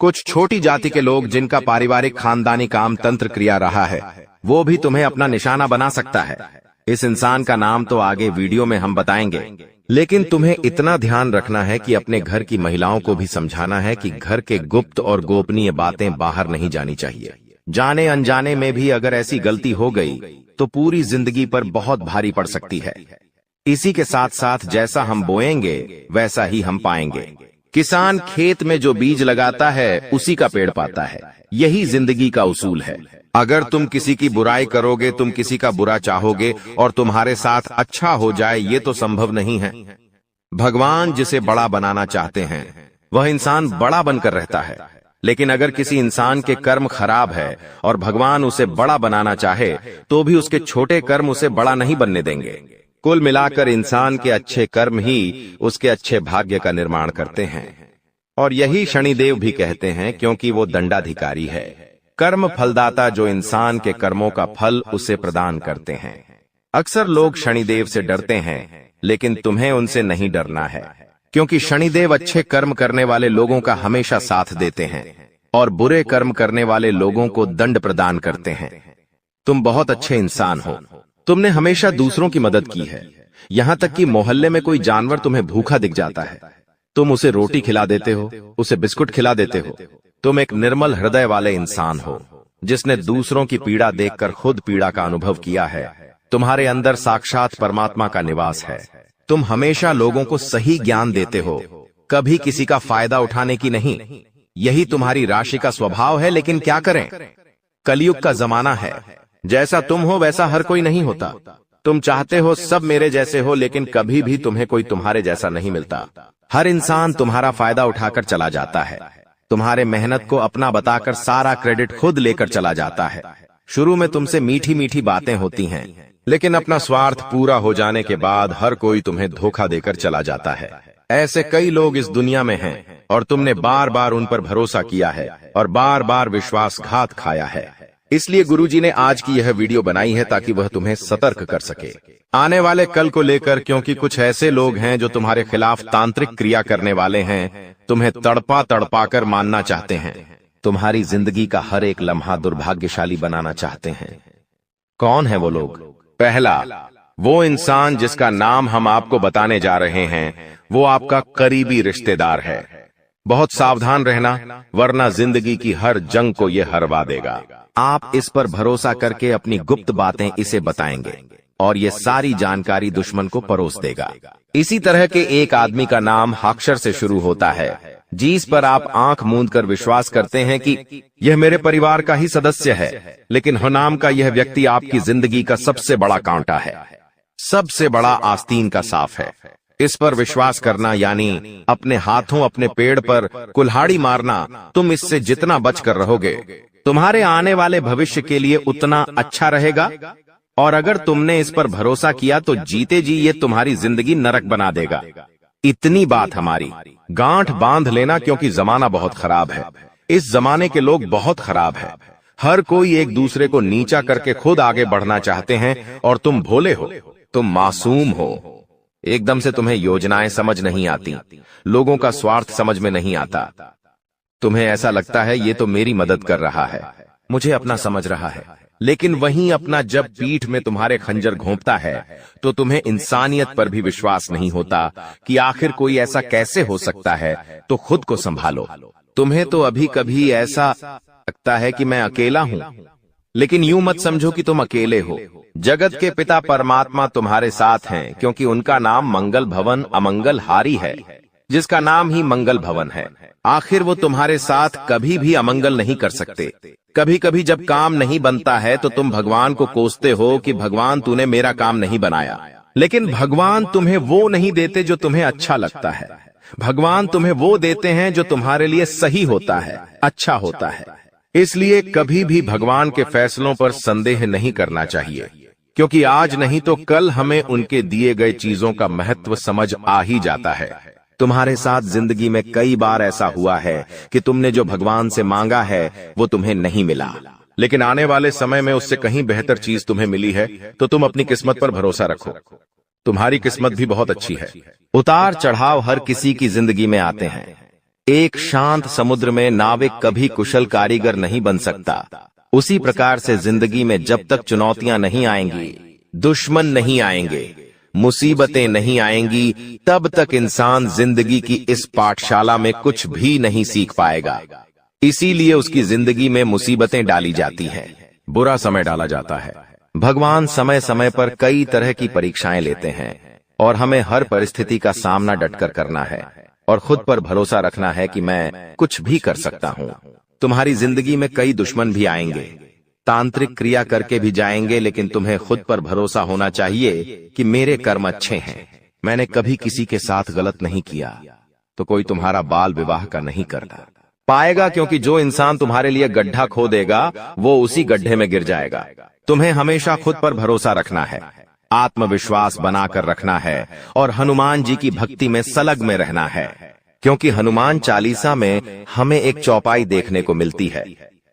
कुछ छोटी जाति के लोग जिनका पारिवारिक खानदानी काम तंत्र क्रिया रहा है, वो भी तुम्हें अपना निशाना बना सकता है। इस इंसान का नाम तो आगे वीडियो में हम बताएंगे, लेकिन तुम्हें इतना ध्यान रखना है कि अपने घर की महिलाओं को भी समझाना है कि घर के गुप्त और गोपनीय बातें बाहर नहीं जानी चाहिए। जाने अनजाने में भी अगर ऐसी गलती हो गई तो पूरी जिंदगी पर बहुत भारी पड़ सकती है। इसी के साथ साथ जैसा हम बोएंगे वैसा ही हम पाएंगे। किसान खेत में जो बीज लगाता है उसी का पेड़ पाता है, यही जिंदगी का उसूल है। अगर तुम किसी की बुराई करोगे, तुम किसी का बुरा चाहोगे और तुम्हारे साथ अच्छा हो जाए, ये तो संभव नहीं है। भगवान जिसे बड़ा बनाना चाहते हैं वह इंसान बड़ा बनकर रहता है, लेकिन अगर किसी इंसान के कर्म खराब है और भगवान उसे बड़ा बनाना चाहे तो भी उसके छोटे कर्म उसे बड़ा नहीं बनने देंगे। कुल मिलाकर इंसान के अच्छे कर्म ही उसके अच्छे भाग्य का निर्माण करते हैं, और यही शनिदेव भी कहते हैं, क्योंकि वो दंडाधिकारी है, कर्म फलदाता, जो इंसान के कर्मों का फल उसे प्रदान करते हैं। अक्सर लोग शनिदेव से डरते हैं, लेकिन तुम्हें उनसे नहीं डरना है, क्योंकि शनिदेव अच्छे कर्म करने वाले लोगों का हमेशा साथ देते हैं और बुरे कर्म करने वाले लोगों को दंड प्रदान करते हैं। तुम बहुत अच्छे इंसान हो, तुमने हमेशा दूसरों की मदद की है। यहाँ तक कि मोहल्ले में कोई जानवर तुम्हें भूखा दिख जाता है, तुम उसे रोटी खिला देते हो, उसे बिस्कुट खिला देते हो। तुम एक निर्मल हृदय वाले इंसान हो, जिसने दूसरों की पीड़ा देखकर खुद पीड़ा का अनुभव किया है। तुम्हारे अंदर साक्षात परमात्मा का निवास है। तुम हमेशा लोगों को सही ज्ञान देते हो, कभी किसी का फायदा उठाने की नहीं। यही तुम्हारी राशि का स्वभाव है, लेकिन क्या करें, कलयुग का जमाना है। जैसा तुम हो वैसा हर कोई नहीं होता। तुम चाहते हो सब मेरे जैसे हो, लेकिन कभी भी तुम्हें कोई तुम्हारे जैसा नहीं मिलता। हर इंसान तुम्हारा फायदा उठाकर चला जाता है, तुम्हारे मेहनत को अपना बताकर सारा क्रेडिट खुद लेकर चला जाता है। शुरू में तुमसे मीठी मीठी बातें होती हैं, लेकिन अपना स्वार्थ पूरा हो जाने के बाद हर कोई तुम्हें धोखा देकर चला जाता है। ऐसे कई लोग इस दुनिया में हैं और तुमने बार बार उन पर भरोसा किया है और बार बार विश्वासघात खाया है। इसलिए गुरुजी ने आज की यह वीडियो बनाई है ताकि वह तुम्हें सतर्क कर सके आने वाले कल को लेकर, क्योंकि कुछ ऐसे लोग हैं जो तुम्हारे खिलाफ तांत्रिक क्रिया करने वाले हैं, तुम्हें तड़पा तड़पा कर मानना चाहते हैं, तुम्हारी जिंदगी का हर एक लम्हा दुर्भाग्यशाली बनाना चाहते हैं। कौन है वो लोग? पहला, वो इंसान जिसका नाम हम आपको बताने जा रहे हैं, वो आपका करीबी रिश्तेदार है। बहुत सावधान रहना, वरना जिंदगी की हर जंग को ये हरवा देगा। आप इस पर भरोसा करके अपनी गुप्त बातें इसे बताएंगे और ये सारी जानकारी दुश्मन को परोस देगा। इसी तरह के एक आदमी का नाम अक्षर से शुरू होता है, जिस पर आप आंख मूंद कर विश्वास करते हैं कि यह मेरे परिवार का ही सदस्य है, लेकिन नाम का यह व्यक्ति आपकी जिंदगी का सबसे बड़ा कांटा है, सबसे बड़ा आस्तीन का साफ है। इस पर विश्वास करना यानी अपने हाथों अपने पेड़ पर कुल्हाड़ी मारना। तुम इससे जितना बच कर रहोगे, तुम्हारे आने वाले भविष्य के लिए उतना अच्छा रहेगा। और अगर तुमने इस पर भरोसा किया तो जीते जी ये तुम्हारी जिंदगी नरक बना देगा। इतनी बात हमारी, गांठ बांध लेना, क्योंकि जमाना बहुत खराब है। इस जमाने के लोग बहुत खराब है। हर कोई एक दूसरे को नीचा करके खुद आगे बढ़ना चाहते हैं, और तुम भोले हो, तुम मासूम हो। एकदम से तुम्हें योजनाएं समझ नहीं आती, लोगों का स्वार्थ समझ में नहीं आता। तुम्हें ऐसा लगता है ये तो मेरी मदद कर रहा है, मुझे अपना समझ रहा है, लेकिन वहीं अपना जब पीठ में तुम्हारे खंजर घोंपता है तो तुम्हें इंसानियत पर भी विश्वास नहीं होता कि आखिर कोई ऐसा कैसे हो सकता है। तो खुद को संभालो। तुम्हें तो अभी कभी ऐसा लगता है कि मैं अकेला हूं, लेकिन यूं मत समझो कि तुम अकेले हो। जगत के पिता परमात्मा तुम्हारे साथ हैं, क्योंकि उनका नाम मंगल भवन अमंगल हारी है, जिसका नाम ही मंगल भवन है। आखिर वो तुम्हारे साथ कभी भी अमंगल नहीं कर सकते। कभी कभी जब काम नहीं बनता है तो तुम भगवान को कोसते हो कि भगवान तूने मेरा काम नहीं बनाया, लेकिन भगवान तुम्हें वो नहीं देते जो तुम्हें अच्छा लगता है। भगवान तुम्हें वो देते हैं जो तुम्हारे लिए सही होता है, अच्छा होता है। इसलिए कभी भी भगवान के फैसलों पर संदेह नहीं करना चाहिए, क्योंकि आज नहीं तो कल हमें उनके दिए गए चीजों का महत्व समझ आ ही जाता है। तुम्हारे साथ जिंदगी में कई बार ऐसा हुआ है कि तुमने जो भगवान से मांगा है वो तुम्हें नहीं मिला, लेकिन आने वाले समय में उससे कहीं बेहतर चीज तुम्हें मिली है। तो तुम अपनी किस्मत पर भरोसा रखो, तुम्हारी किस्मत भी बहुत अच्छी है। उतार चढ़ाव हर किसी की जिंदगी में आते हैं। एक शांत समुद्र में नाविक कभी कुशल कारीगर नहीं बन सकता। उसी प्रकार से जिंदगी में जब तक चुनौतियां नहीं आएंगी, दुश्मन नहीं आएंगे, मुसीबतें नहीं आएंगी, तब तक इंसान जिंदगी की इस पाठशाला में कुछ भी नहीं सीख पाएगा। इसीलिए उसकी जिंदगी में मुसीबतें डाली जाती हैं, बुरा समय डाला जाता है। भगवान समय समय पर कई तरह की परीक्षाएं लेते हैं और हमें हर परिस्थिति का सामना डटकर करना है और खुद पर भरोसा रखना है कि मैं कुछ भी कर सकता हूं। तुम्हारी जिंदगी में कई दुश्मन भी आएंगे, तांत्रिक क्रिया करके भी जाएंगे, लेकिन तुम्हें खुद पर भरोसा होना चाहिए कि मेरे कर्म अच्छे हैं, मैंने कभी किसी के साथ गलत नहीं किया, तो कोई तुम्हारा बाल विवाह का नहीं करता पाएगा, क्योंकि जो इंसान तुम्हारे लिए गड्ढा खोदेगा वो उसी गड्ढे में गिर जाएगा। तुम्हें हमेशा खुद पर भरोसा रखना है, आत्मविश्वास बनाकर रखना है और हनुमान जी की भक्ति में सलग में रहना है, क्योंकि हनुमान चालीसा में हमें एक चौपाई देखने को मिलती है,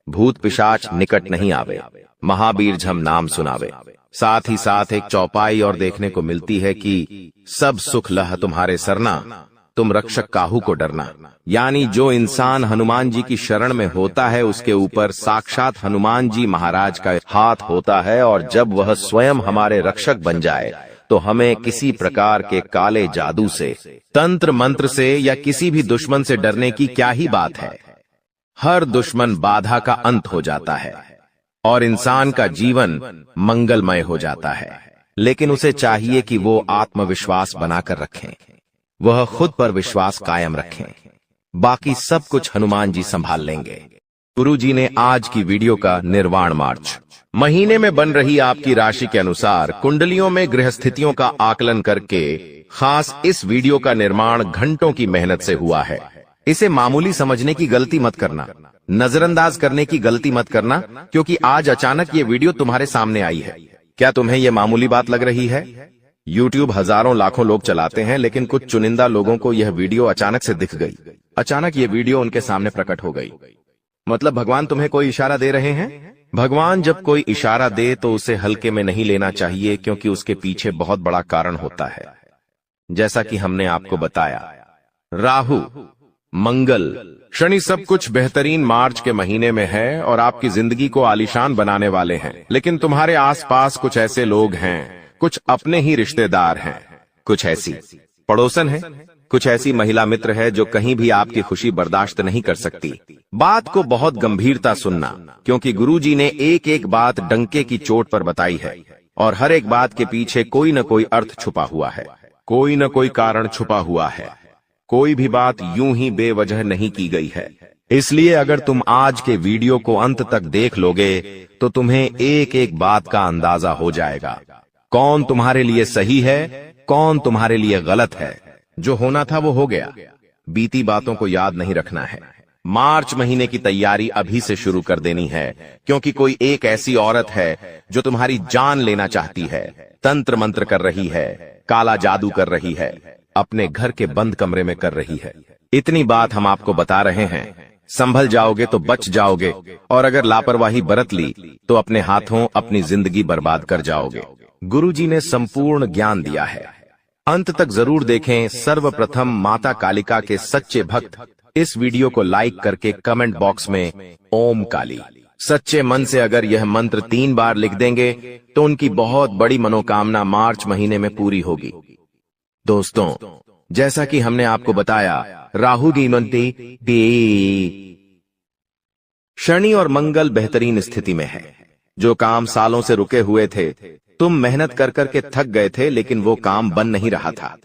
भूत पिशाच निकट नहीं आवे, महावीर झम नाम सुनावे। साथ ही साथ एक चौपाई और देखने को मिलती है कि सब सुख लह तुम्हारे सरना, तुम रक्षक काहू को डरना। यानी जो इंसान हनुमान जी की शरण में होता है उसके ऊपर साक्षात हनुमान जी महाराज का हाथ होता है, और जब वह स्वयं हमारे रक्षक बन जाए तो हमें किसी प्रकार के काले जादू से, तंत्र मंत्र से या किसी भी दुश्मन से डरने की क्या ही बात है। हर दुश्मन बाधा का अंत हो जाता है और इंसान का जीवन मंगलमय हो जाता है, लेकिन उसे चाहिए कि वो आत्मविश्वास बनाकर रखें, वह खुद पर विश्वास कायम रखें, बाकी सब कुछ हनुमान जी संभाल लेंगे। गुरु जी ने आज की वीडियो का निर्वाण मार्च महीने में बन रही आपकी राशि के अनुसार कुंडलियों में गृह स्थितियों का आकलन करके खास इस वीडियो का निर्माण घंटों की मेहनत से हुआ है। इसे मामूली समझने की गलती मत करना, नजरअंदाज करने की गलती मत करना, क्योंकि आज अचानक ये वीडियो तुम्हारे सामने आई है। क्या तुम्हें ये मामूली बात लग रही है? YouTube हजारों लाखों लोग चलाते हैं, लेकिन कुछ चुनिंदा लोगों को यह वीडियो अचानक से दिख गई, अचानक ये वीडियो उनके सामने प्रकट हो गई। मतलब भगवान तुम्हें कोई इशारा दे रहे हैं। भगवान जब कोई इशारा दे तो उसे हल्के में नहीं लेना चाहिए, क्योंकि उसके पीछे बहुत बड़ा कारण होता है। जैसा कि हमने आपको बताया, राहु, मंगल, शनि सब कुछ बेहतरीन मार्च के महीने में है और आपकी जिंदगी को आलीशान बनाने वाले हैं, लेकिन तुम्हारे आसपास कुछ ऐसे लोग हैं, कुछ अपने ही रिश्तेदार हैं, कुछ ऐसी पड़ोसन हैं, कुछ ऐसी महिला मित्र है जो कहीं भी आपकी खुशी बर्दाश्त नहीं कर सकती। बात को बहुत गंभीरता सुनना, क्योंकि गुरुजी ने एक एक बात डंके की चोट पर बताई है और हर एक बात के पीछे कोई न कोई अर्थ छुपा हुआ है, कोई न कोई कारण छुपा हुआ है। कोई भी बात यूं ही बेवजह नहीं की गई है। इसलिए अगर तुम आज के वीडियो को अंत तक देख लोगे तो तुम्हें एक एक बात का अंदाजा हो जाएगा, कौन तुम्हारे लिए सही है, कौन तुम्हारे लिए गलत है। जो होना था वो हो गया, बीती बातों को याद नहीं रखना है। मार्च महीने की तैयारी अभी से शुरू कर देनी है, क्योंकि कोई एक ऐसी औरत है जो तुम्हारी जान लेना चाहती है, तंत्र मंत्र कर रही है, काला जादू कर रही है, अपने घर के बंद कमरे में कर रही है। इतनी बात हम आपको बता रहे हैं, संभल जाओगे तो बच जाओगे, और अगर लापरवाही बरत ली तो अपने हाथों अपनी जिंदगी बर्बाद कर जाओगे। गुरुजी ने संपूर्ण ज्ञान दिया है, अंत तक जरूर देखें। सर्वप्रथम माता कालिका के सच्चे भक्त इस वीडियो को लाइक करके कमेंट बॉक्स में ओम काली सच्चे मन से अगर यह मंत्र 3 बार लिख देंगे तो उनकी बहुत बड़ी मनोकामना मार्च महीने में पूरी होगी। दोस्तों, जैसा कि हमने आपको बताया, राहु की शनि और मंगल बेहतरीन स्थिति में है। जो काम सालों से रुके हुए थे, तुम मेहनत कर करके थक गए थे, लेकिन वो काम बन नहीं रहा था।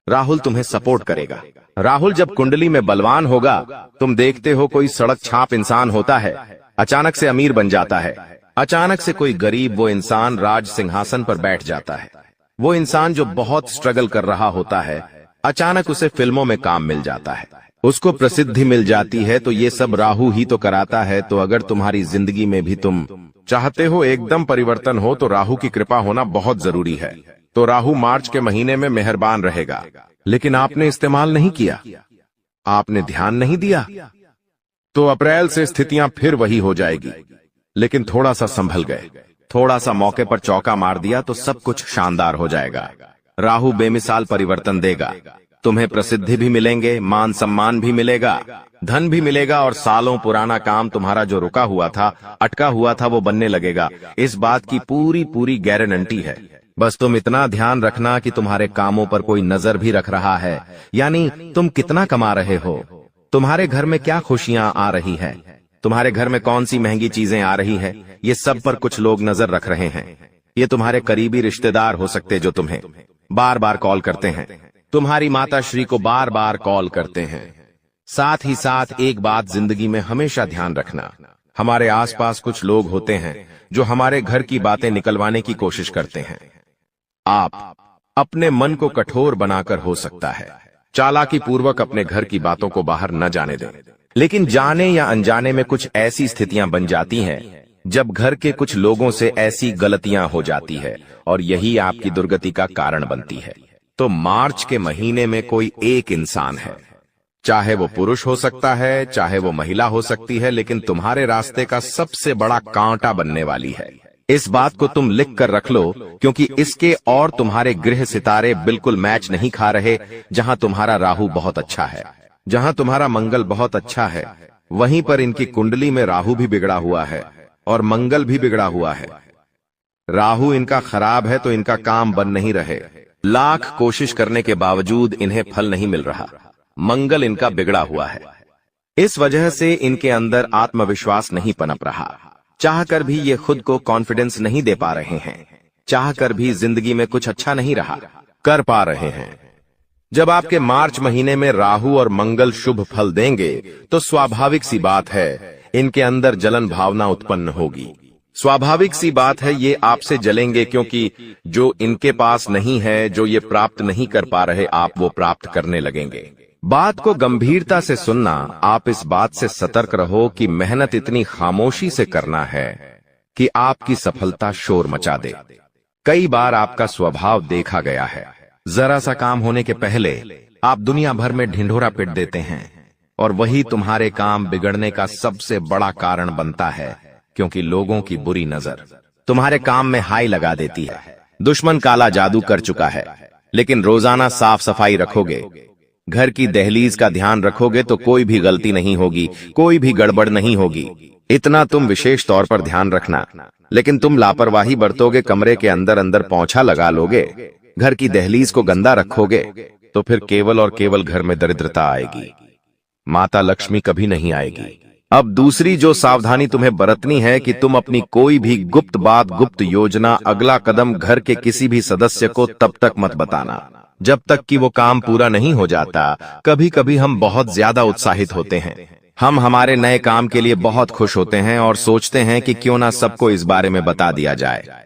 राहुल तुम्हें सपोर्ट करेगा। राहुल जब कुंडली में बलवान होगा, तुम देखते हो कोई सड़क छाप इंसान होता है, अचानक से अमीर बन जाता है, अचानक से कोई गरीब वो इंसान राज सिंहासन पर बैठ जाता है। वो इंसान जो बहुत स्ट्रगल कर रहा होता है, अचानक उसे फिल्मों में काम मिल जाता है, उसको प्रसिद्धि मिल जाती है। तो ये सब राहु ही तो कराता है। तो अगर तुम्हारी जिंदगी में भी तुम चाहते हो एकदम परिवर्तन हो, तो राहु की कृपा होना बहुत जरूरी है। तो राहु मार्च के महीने में मेहरबान रहेगा, लेकिन आपने इस्तेमाल नहीं किया, आपने ध्यान नहीं दिया, तो अप्रैल से स्थितियां फिर वही हो जाएगी। लेकिन थोड़ा सा संभल गए, थोड़ा सा मौके पर चौका मार दिया तो सब कुछ शानदार हो जाएगा। राहु बेमिसाल परिवर्तन देगा, तुम्हें प्रसिद्धि भी मिलेंगे, मान सम्मान भी मिलेगा, धन भी मिलेगा, और सालों पुराना काम तुम्हारा जो रुका हुआ था, अटका हुआ था, वो बनने लगेगा। इस बात की पूरी पूरी गारंटी है। बस तुम इतना ध्यान रखना कि तुम्हारे कामों पर कोई नजर भी रख रहा है, यानी तुम कितना कमा रहे हो, तुम्हारे घर में क्या खुशियां आ रही है, तुम्हारे घर में कौन सी महंगी चीजें आ रही है, ये सब पर कुछ लोग नजर रख रहे हैं। ये तुम्हारे करीबी रिश्तेदार हो सकते जो तुम्हें बार बार कॉल करते हैं, तुम्हारी माता श्री को बार बार कॉल करते हैं। साथ ही साथ एक बात जिंदगी में हमेशा ध्यान रखना, हमारे आसपास कुछ लोग होते हैं जो हमारे घर की बातें निकलवाने की कोशिश करते हैं। आप अपने मन को कठोर बनाकर हो सकता है चालाकी पूर्वक अपने घर की बातों को बाहर न जाने दें, लेकिन जाने या अनजाने में कुछ ऐसी स्थितियां बन जाती हैं जब घर के कुछ लोगों से ऐसी गलतियां हो जाती है, और यही आपकी दुर्गति का कारण बनती है। तो मार्च के महीने में कोई एक इंसान है, चाहे वो पुरुष हो सकता है, चाहे वो महिला हो सकती है, लेकिन तुम्हारे रास्ते का सबसे बड़ा कांटा बनने वाली है। इस बात को तुम लिख कर रख लो, क्योंकि इसके और तुम्हारे गृह सितारे बिल्कुल मैच नहीं खा रहे। जहां तुम्हारा राहु बहुत अच्छा है, जहां तुम्हारा मंगल बहुत अच्छा है, वहीं पर इनकी कुंडली में राहु भी बिगड़ा हुआ है और मंगल भी बिगड़ा हुआ है। राहु इनका खराब है तो इनका काम बन नहीं रहे, लाख कोशिश करने के बावजूद इन्हें फल नहीं मिल रहा। मंगल इनका बिगड़ा हुआ है, इस वजह से इनके अंदर आत्मविश्वास नहीं पनप रहा। चाहकर भी ये खुद को कॉन्फिडेंस नहीं दे पा रहे हैं, चाहकर भी जिंदगी में कुछ अच्छा नहीं रहा कर पा रहे हैं। जब आपके मार्च महीने में राहु और मंगल शुभ फल देंगे, तो स्वाभाविक सी बात है इनके अंदर जलन भावना उत्पन्न होगी। स्वाभाविक सी बात है ये आपसे जलेंगे, क्योंकि जो इनके पास नहीं है, जो ये प्राप्त नहीं कर पा रहे, आप वो प्राप्त करने लगेंगे। बात को गंभीरता से सुनना, आप इस बात से सतर्क रहो कि मेहनत इतनी खामोशी से करना है कि आपकी सफलता शोर मचा दे। कई बार आपका स्वभाव देखा गया है, जरा सा काम होने के पहले आप दुनिया भर में ढिंढोरा पीट देते हैं, और वही तुम्हारे काम बिगड़ने का सबसे बड़ा कारण बनता है, क्योंकि लोगों की बुरी नजर तुम्हारे काम में हाई लगा देती है। दुश्मन काला जादू कर चुका है, लेकिन रोजाना साफ सफाई रखोगे, घर की दहलीज का ध्यान रखोगे, तो कोई भी गलती नहीं होगी, कोई भी गड़बड़ नहीं होगी। इतना तुम विशेष तौर पर ध्यान रखना। लेकिन तुम लापरवाही बरतोगे, कमरे के अंदर अंदर पोंछा लगा लोगे, घर की दहलीज को गंदा रखोगे, तो फिर केवल और केवल घर में दरिद्रता आएगी, माता लक्ष्मी कभी नहीं आएगी। अब दूसरी जो सावधानी तुम्हें बरतनी है कि तुम अपनी कोई भी गुप्त बात, गुप्त योजना, अगला कदम घर के किसी भी सदस्य को तब तक मत बताना जब तक कि वो काम पूरा नहीं हो जाता। कभी कभी हम बहुत ज्यादा उत्साहित होते हैं, हम हमारे नए काम के लिए बहुत खुश होते हैं और सोचते हैं कि क्यों ना सबको इस बारे में बता दिया जाए।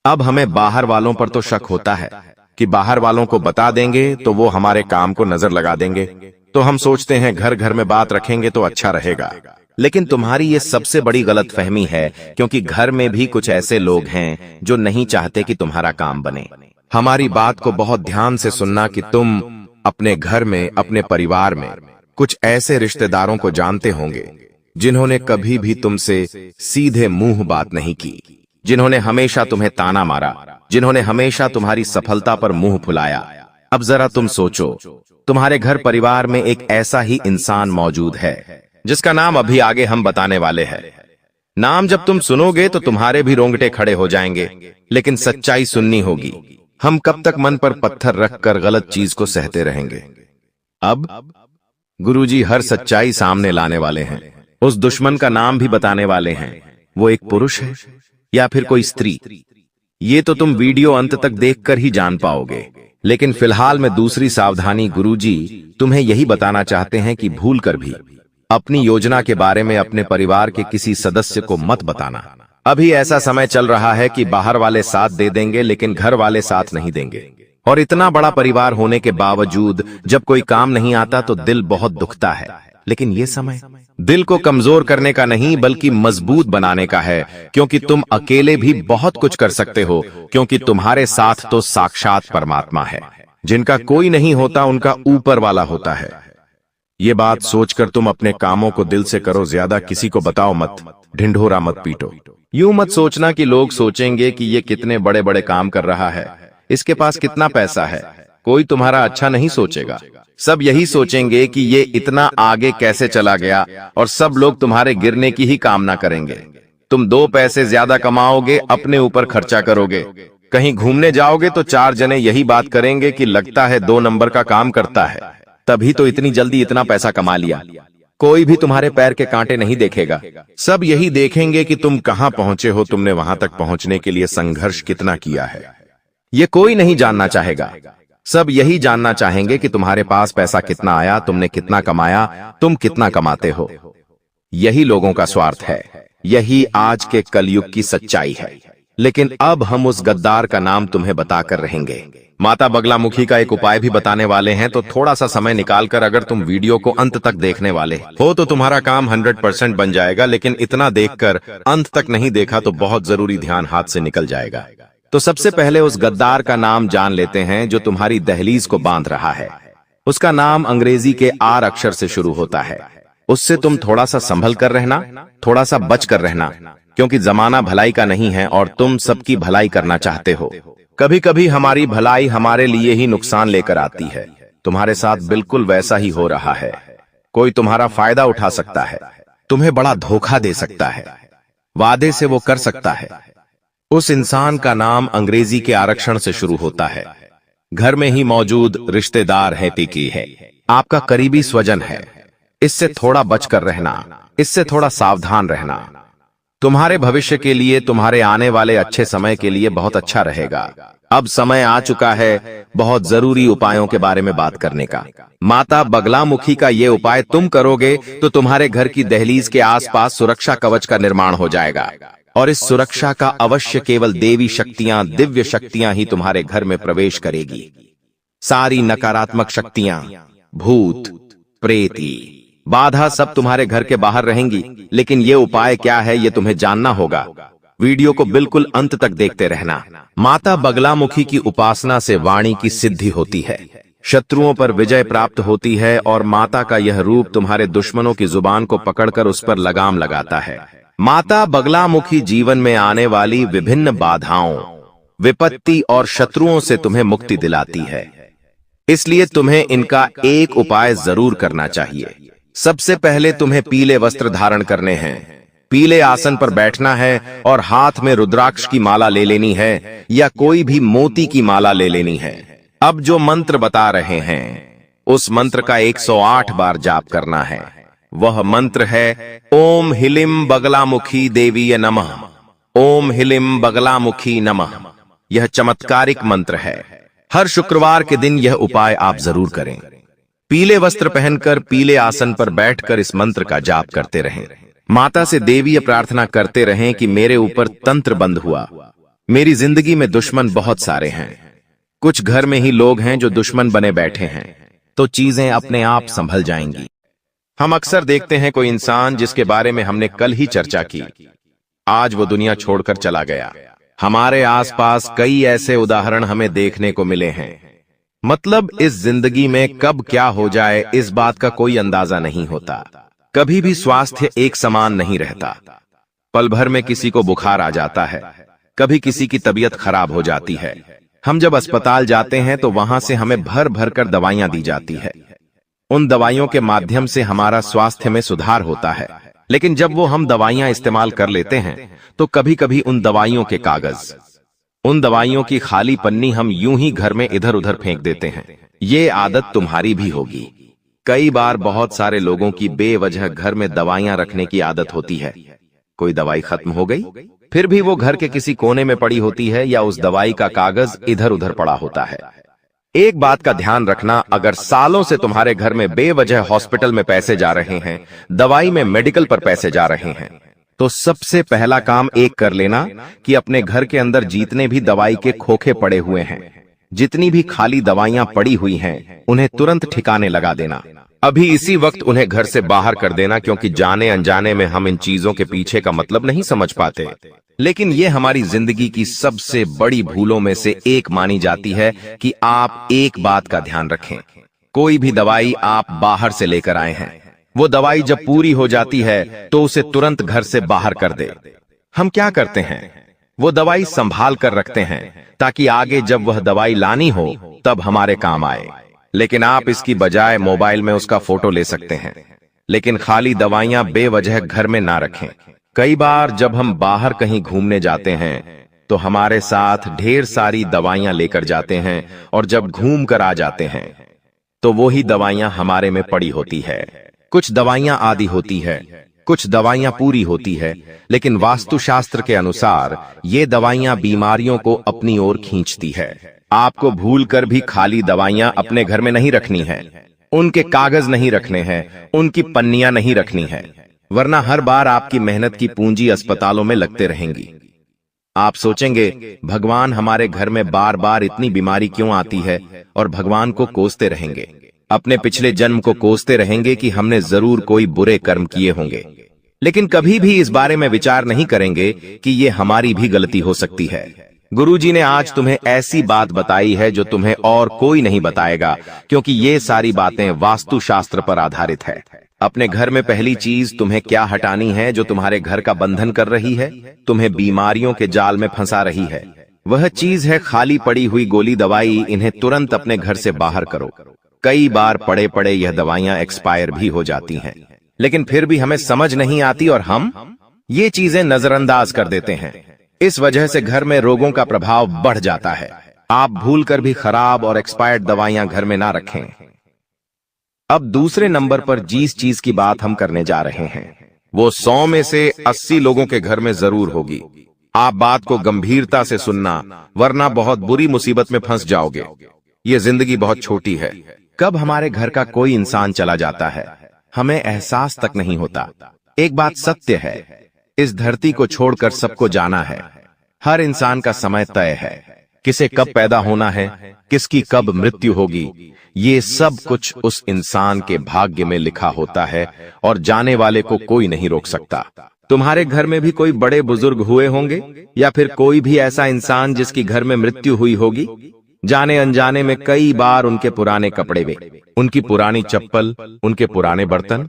अब हमें बाहर वालों पर तो शक होता है कि बाहर वालों को बता देंगे तो वो हमारे काम को नजर लगा देंगे, तो हम सोचते हैं घर घर में बात रखेंगे तो अच्छा रहेगा। लेकिन तुम्हारी ये सबसे बड़ी गलतफहमी है, क्योंकि घर में भी कुछ ऐसे लोग हैं जो नहीं चाहते कि तुम्हारा काम बने। हमारी बात को बहुत ध्यान से सुनना कि तुम अपने घर में, अपने परिवार में कुछ ऐसे रिश्तेदारों को जानते होंगे जिन्होंने कभी भी तुमसे सीधे मुंह बात नहीं की, जिन्होंने हमेशा तुम्हें ताना मारा, जिन्होंने हमेशा तुम्हारी सफलता पर मुंह फुलाया। अब जरा तुम सोचो, तुम्हारे घर परिवार में एक ऐसा ही इंसान मौजूद है जिसका नाम अभी आगे हम बताने वाले हैं। नाम जब तुम सुनोगे तो तुम्हारे भी रोंगटे खड़े हो जाएंगे, लेकिन सच्चाई सुननी होगी। हम कब तक मन पर पत्थर रखकर गलत चीज को सहते रहेंगे? अब गुरुजी हर सच्चाई सामने लाने वाले हैं। उस दुश्मन का नाम भी बताने वाले हैं। वो एक पुरुष है या फिर कोई स्त्री, ये तो तुम वीडियो अंत तक देखकर ही जान पाओगे। लेकिन फिलहाल में दूसरी सावधानी गुरुजी तुम्हें यही बताना चाहते हैं कि भूलकर भी अपनी योजना के बारे में अपने परिवार के किसी सदस्य को मत बताना। अभी ऐसा समय चल रहा है कि बाहर वाले साथ दे देंगे लेकिन घर वाले साथ नहीं देंगे, और इतना बड़ा परिवार होने के बावजूद जब कोई काम नहीं आता तो दिल बहुत दुखता है। लेकिन ये समय दिल को कमजोर करने का नहीं बल्कि मजबूत बनाने का है, क्योंकि तुम अकेले भी बहुत कुछ कर सकते हो, क्योंकि तुम्हारे साथ तो साक्षात परमात्मा है। जिनका कोई नहीं होता उनका ऊपर वाला होता है। ये बात सोचकर तुम अपने कामों को दिल से करो, ज्यादा किसी को बताओ मत, ढिंढोरा मत पीटो। यूं मत सोचना कि लोग सोचेंगे कि ये कितने बड़े बड़े काम कर रहा है, इसके पास कितना पैसा है। कोई तुम्हारा अच्छा नहीं सोचेगा, सब यही सोचेंगे कि ये इतना आगे कैसे चला गया, और सब लोग तुम्हारे गिरने की ही कामना करेंगे। तुम 2 पैसे ज्यादा कमाओगे, अपने ऊपर खर्चा करोगे, कहीं घूमने जाओगे तो 4 जने यही बात करेंगे कि लगता है 2 नंबर का काम करता है, तभी तो इतनी जल्दी इतना पैसा कमा लिया। कोई भी तुम्हारे पैर के कांटे नहीं देखेगा, सब यही देखेंगे कि तुम कहां पहुंचे हो, तुमने वहां तक पहुंचने के लिए संघर्ष कितना किया है। ये कोई नहीं जानना चाहेगा, सब यही जानना चाहेंगे कि तुम्हारे पास पैसा कितना आया, तुमने कितना कमाया, तुम कितना कमाते हो। यही लोगों का स्वार्थ है, यही आज के कलयुग की सच्चाई है। लेकिन अब हम उस गद्दार का नाम तुम्हें बताकर रहेंगे। माता बगलामुखी का एक उपाय भी बताने वाले हैं, तो थोड़ा सा समय निकालकर अगर तुम वीडियो को अंत तक देखने वाले हो तो तुम्हारा काम 100% बन जाएगा। लेकिन इतना देखकर अंत तक नहीं देखा तो बहुत जरूरी ध्यान हाथ से निकल जाएगा। तो सबसे पहले उस गद्दार का नाम जान लेते हैं जो तुम्हारी दहलीज को बांध रहा है। उसका नाम अंग्रेजी के आर अक्षर से शुरू होता है। उससे तुम थोड़ा सा संभल कर रहना, थोड़ा सा बच कर रहना, क्योंकि जमाना भलाई का नहीं है और तुम सबकी भलाई करना चाहते हो। कभी कभी हमारी भलाई हमारे लिए ही नुकसान लेकर आती है। तुम्हारे साथ बिल्कुल वैसा ही हो रहा है। कोई तुम्हारा फायदा उठा सकता है, तुम्हें बड़ा धोखा दे सकता है, वादे से वो कर सकता है। उस इंसान का नाम अंग्रेजी के आरक्षण से शुरू होता है। घर में ही मौजूद रिश्तेदार है, टिकी है, आपका करीबी स्वजन है। इससे थोड़ा बचकर रहना, इससे थोड़ा सावधान रहना। तुम्हारे भविष्य के लिए, तुम्हारे आने वाले अच्छे समय के लिए बहुत अच्छा रहेगा। अब समय आ चुका है बहुत जरूरी उपायों के बारे में बात करने का। माता बगलामुखी का ये उपाय तुम करोगे तो तुम्हारे घर की दहलीज के आसपास सुरक्षा कवच का निर्माण हो जाएगा, और इस सुरक्षा का अवश्य केवल देवी शक्तियां, दिव्य शक्तियां ही तुम्हारे घर में प्रवेश करेगी। सारी नकारात्मक शक्तियां, भूत, प्रेती, बाधा सब तुम्हारे घर के बाहर रहेंगी। लेकिन ये उपाय क्या है ये तुम्हें जानना होगा। वीडियो को बिल्कुल अंत तक देखते रहना। माता बगलामुखी की उपासना से वाणी की सिद्धि होती है, शत्रुओं पर विजय प्राप्त होती है, और माता का यह रूप तुम्हारे दुश्मनों की जुबान को पकड़कर उस पर लगाम लगाता है। माता बगलामुखी जीवन में आने वाली विभिन्न बाधाओं, विपत्ति और शत्रुओं से तुम्हें मुक्ति दिलाती है। इसलिए तुम्हें इनका एक उपाय जरूर करना चाहिए। सबसे पहले तुम्हें पीले वस्त्र धारण करने हैं, पीले आसन पर बैठना है और हाथ में रुद्राक्ष की माला ले लेनी है या कोई भी मोती की माला ले लेनी है। अब जो मंत्र बता रहे हैं उस मंत्र का 108 बार जाप करना है। वह मंत्र है ओम हिलिम बगलामुखी देवीय नमः, ओम हिलिम बगलामुखी नमः। यह चमत्कारिक मंत्र है। हर शुक्रवार के दिन यह उपाय आप जरूर करें। पीले वस्त्र पहनकर पीले आसन पर बैठकर इस मंत्र का जाप करते रहें। माता से देवीय प्रार्थना करते रहें कि मेरे ऊपर तंत्र बंद हुआ, मेरी जिंदगी में दुश्मन बहुत सारे हैं, कुछ घर में ही लोग हैं जो दुश्मन बने बैठे हैं, तो चीजें अपने आप संभल जाएंगी। हम अक्सर देखते हैं कोई इंसान जिसके बारे में हमने कल ही चर्चा की, आज वो दुनिया छोड़कर चला गया। हमारे आसपास कई ऐसे उदाहरण हमें देखने को मिले हैं। मतलब इस जिंदगी में कब क्या हो जाए इस बात का कोई अंदाजा नहीं होता। कभी भी स्वास्थ्य एक समान नहीं रहता। पल भर में किसी को बुखार आ जाता है, कभी किसी की तबीयत खराब हो जाती है। हम जब अस्पताल जाते हैं तो वहां से हमें भर भर कर दवाइयां दी जाती है। उन दवाइयों के माध्यम से हमारा स्वास्थ्य में सुधार होता है। लेकिन जब वो हम दवाइयां इस्तेमाल कर लेते हैं तो कभी कभी उन दवाइयों के कागज, उन दवाइयों की खाली पन्नी हम यूं ही घर में इधर उधर फेंक देते हैं। ये आदत तुम्हारी भी होगी। कई बार बहुत सारे लोगों की बेवजह घर में दवाइयां रखने की आदत होती है। कोई दवाई खत्म हो गई, फिर भी वो घर के किसी कोने में पड़ी होती है या उस दवाई का कागज इधर उधर पड़ा होता है। एक बात का ध्यान रखना, अगर सालों से तुम्हारे घर में बेवजह हॉस्पिटल में पैसे जा रहे हैं, दवाई में मेडिकल पर पैसे जा रहे हैं, तो सबसे पहला काम एक कर लेना कि अपने घर के अंदर जितने भी दवाई के खोखे पड़े हुए हैं, जितनी भी खाली दवाइयां पड़ी हुई हैं, उन्हें तुरंत ठिकाने लगा देना। अभी इसी वक्त उन्हें घर से बाहर कर देना, क्योंकि जाने अनजाने में हम इन चीजों के पीछे का मतलब नहीं समझ पाते। लेकिन ये हमारी जिंदगी की सबसे बड़ी भूलों में से एक मानी जाती है कि आप एक बात का ध्यान रखें। कोई भी दवाई आप बाहर से लेकर आए हैं, वो दवाई जब पूरी हो जाती है तो उसे तुरंत घर से बाहर कर दे। हम क्या करते हैं, वो दवाई संभाल कर रखते हैं ताकि आगे जब वह दवाई लानी हो तब हमारे काम आए। लेकिन आप इसकी बजाय मोबाइल में उसका फोटो ले सकते हैं। लेकिन खाली दवाइयां बेवजह घर में ना रखें। कई बार जब हम बाहर कहीं घूमने जाते हैं तो हमारे साथ ढेर सारी दवाइयां लेकर जाते हैं, और जब घूम कर आ जाते हैं तो वो ही दवाइयां हमारे में पड़ी होती है। कुछ दवाइयां आधी होती है, कुछ दवाइयां पूरी होती है, लेकिन वास्तुशास्त्र के अनुसार ये दवाइयां बीमारियों को अपनी ओर खींचती है। आपको भूल कर भी खाली दवाइयां अपने घर में नहीं रखनी है, उनके कागज नहीं रखने हैं, उनकी पन्नियां नहीं रखनी है, वरना हर बार आपकी मेहनत की पूंजी अस्पतालों में लगते रहेंगी। आप सोचेंगे भगवान हमारे घर में बार बार इतनी बीमारी क्यों आती है, और भगवान को कोसते रहेंगे, अपने पिछले जन्म को कोसते रहेंगे कि हमने जरूर कोई बुरे कर्म किए होंगे। लेकिन कभी भी इस बारे में विचार नहीं करेंगे कि ये हमारी भी गलती हो सकती है। गुरुजी ने आज तुम्हें ऐसी बात बताई है जो तुम्हें और कोई नहीं बताएगा, क्योंकि ये सारी बातें वास्तुशास्त्र पर आधारित है। अपने घर में पहली चीज तुम्हें क्या हटानी है जो तुम्हारे घर का बंधन कर रही है, तुम्हें बीमारियों के जाल में फंसा रही है। वह चीज है खाली पड़ी हुई गोली दवाई। इन्हें तुरंत अपने घर से बाहर करो। कई बार पड़े पड़े यह दवाइयां एक्सपायर भी हो जाती हैं, लेकिन फिर भी हमें समझ नहीं आती और हम ये चीजें नजरअंदाज कर देते हैं। इस वजह से घर में रोगों का प्रभाव बढ़ जाता है। आप भूलकर भी खराब और एक्सपायर्ड दवाइयां घर में ना रखें। अब दूसरे नंबर पर जिस चीज की बात हम करने जा रहे हैं वो 100 में से 80 लोगों के घर में जरूर होगी। आप बात को गंभीरता से सुनना, वरना बहुत बुरी मुसीबत में फंस जाओगे। ये जिंदगी बहुत छोटी है। कब हमारे घर का कोई इंसान चला जाता है हमें एहसास तक नहीं होता। एक बात सत्य है, इस धरती को छोड़कर सबको जाना है। हर इंसान का समय तय है, किसे कब पैदा होना है, किसकी कब मृत्यु होगी, ये सब कुछ उस इंसान के भाग्य में लिखा होता है और जाने वाले को कोई नहीं रोक सकता। तुम्हारे घर में भी कोई बड़े बुजुर्ग हुए होंगे या फिर कोई भी ऐसा इंसान जिसकी घर में मृत्यु हुई होगी। जाने अनजाने में कई बार उनके पुराने कपड़े वे, उनकी पुरानी चप्पल, उनके पुराने बर्तन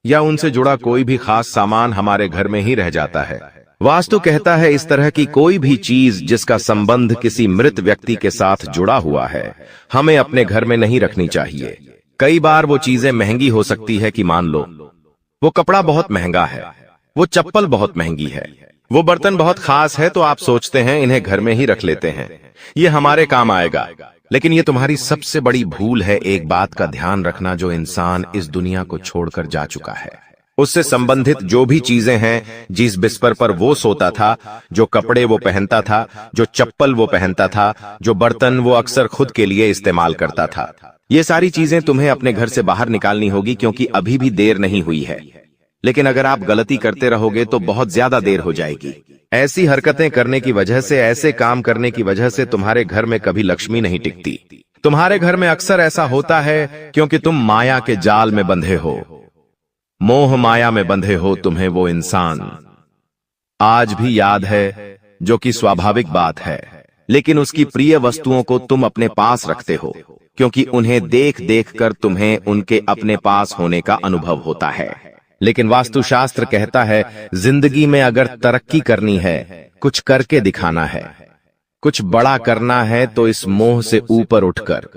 या उनसे जुड़ा कोई भी खास सामान हमारे घर में ही रह जाता है। वास्तु कहता है इस तरह की कोई भी चीज जिसका संबंध किसी मृत व्यक्ति के साथ जुड़ा हुआ है हमें अपने घर में नहीं रखनी चाहिए। कई बार वो चीजें महंगी हो सकती है कि मान लो वो कपड़ा बहुत महंगा है, वो चप्पल बहुत महंगी है, वो बर्तन बहुत खास है तो आप सोचते हैं इन्हें घर में ही रख लेते हैं, ये हमारे काम आएगा। लेकिन ये तुम्हारी सबसे बड़ी भूल है। एक बात का ध्यान रखना, जो इंसान इस दुनिया को छोड़कर जा चुका है, उससे संबंधित जो भी चीजें हैं, जिस बिस्तर पर वो सोता था, जो कपड़े वो पहनता था, जो चप्पल वो पहनता था, जो बर्तन वो अक्सर खुद के लिए इस्तेमाल करता था, ये सारी चीजें तुम्हें अपने घर से बाहर निकालनी होगी, क्योंकि अभी भी देर नहीं हुई है। लेकिन अगर आप गलती करते रहोगे तो बहुत ज्यादा देर हो जाएगी। ऐसी हरकतें करने की वजह से, ऐसे काम करने की वजह से तुम्हारे घर में कभी लक्ष्मी नहीं टिकती। तुम्हारे घर में अक्सर ऐसा होता है क्योंकि तुम माया के जाल में बंधे हो, मोह माया में बंधे हो। तुम्हें वो इंसान आज भी याद है, जो कि स्वाभाविक बात है, लेकिन उसकी प्रिय वस्तुओं को तुम अपने पास रखते हो, क्योंकि उन्हें देख देख कर तुम्हें उनके अपने पास होने का अनुभव होता है। लेकिन वास्तुशास्त्र कहता है, जिंदगी में अगर तरक्की करनी है, कुछ करके दिखाना है, कुछ बड़ा करना है, तो इस मोह से ऊपर उठकर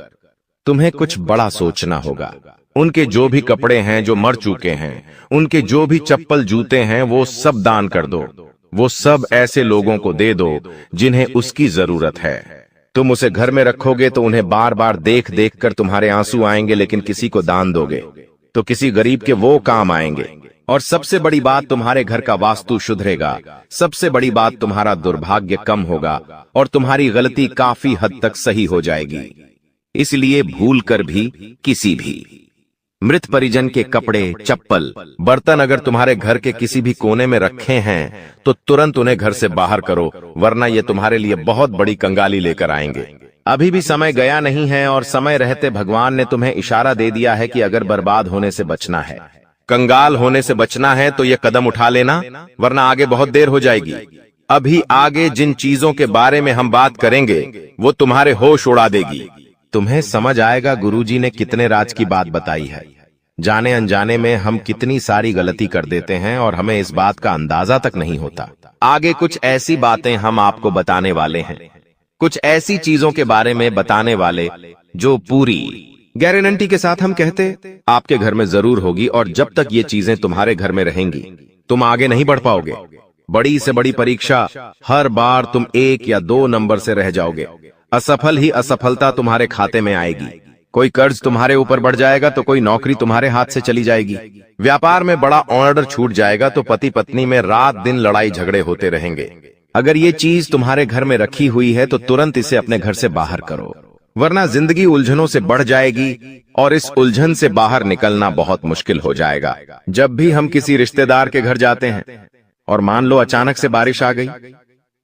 तुम्हें कुछ बड़ा सोचना होगा। उनके जो भी कपड़े हैं जो मर चुके हैं, उनके जो भी चप्पल जूते हैं, वो सब दान कर दो। वो सब ऐसे लोगों को दे दो जिन्हें उसकी जरूरत है। तुम उसे घर में रखोगे तो उन्हें बार बार देख देख कर तुम्हारे आंसू आएंगे, लेकिन किसी को दान दोगे तो किसी गरीब के वो काम आएंगे। और सबसे बड़ी बात, तुम्हारे घर का वास्तु सुधरेगा। सबसे बड़ी बात, तुम्हारा दुर्भाग्य कम होगा और तुम्हारी गलती काफी हद तक सही हो जाएगी। इसलिए भूल कर भी किसी भी मृत परिजन के कपड़े, चप्पल, बर्तन अगर तुम्हारे घर के किसी भी कोने में रखे हैं तो तुरंत उन्हें घर से बाहर करो, वरना ये तुम्हारे लिए बहुत बड़ी कंगाली लेकर आएंगे। अभी भी समय गया नहीं है और समय रहते भगवान ने तुम्हें इशारा दे दिया है कि अगर बर्बाद होने से बचना है, कंगाल होने से बचना है, तो ये कदम उठा लेना, वरना आगे बहुत देर हो जाएगी। अभी आगे जिन चीजों के बारे में हम बात करेंगे वो तुम्हारे होश उड़ा देगी। तुम्हें समझ आएगा गुरुजी ने कितने राज की बात बताई है। जाने अनजाने में हम कितनी सारी गलती कर देते हैं और हमें इस बात का अंदाजा तक नहीं होता। आगे कुछ ऐसी बातें हम आपको बताने वाले हैं, कुछ ऐसी चीजों के बारे में बताने वाले जो पूरी गारंटी के साथ हम कहते आपके घर में जरूर होगी। और जब तक ये चीजें तुम्हारे घर में रहेंगी, तुम आगे नहीं बढ़ पाओगे। बड़ी से बड़ी परीक्षा, हर बार तुम 1 या 2 नंबर से रह जाओगे। असफल ही असफलता तुम्हारे खाते में आएगी। कोई कर्ज तुम्हारे ऊपर बढ़ जाएगा तो कोई नौकरी तुम्हारे हाथ से चली जाएगी। व्यापार में बड़ा ऑर्डर छूट जाएगा तो पति पत्नी में रात दिन लड़ाई झगड़े होते रहेंगे। अगर ये चीज तुम्हारे घर में रखी हुई है तो तुरंत इसे अपने घर से बाहर करो, वरना जिंदगी उलझनों से बढ़ जाएगी और इस उलझन से बाहर निकलना बहुत मुश्किल हो जाएगा। जब भी हम किसी रिश्तेदार के घर जाते हैं और मान लो अचानक से बारिश आ गई,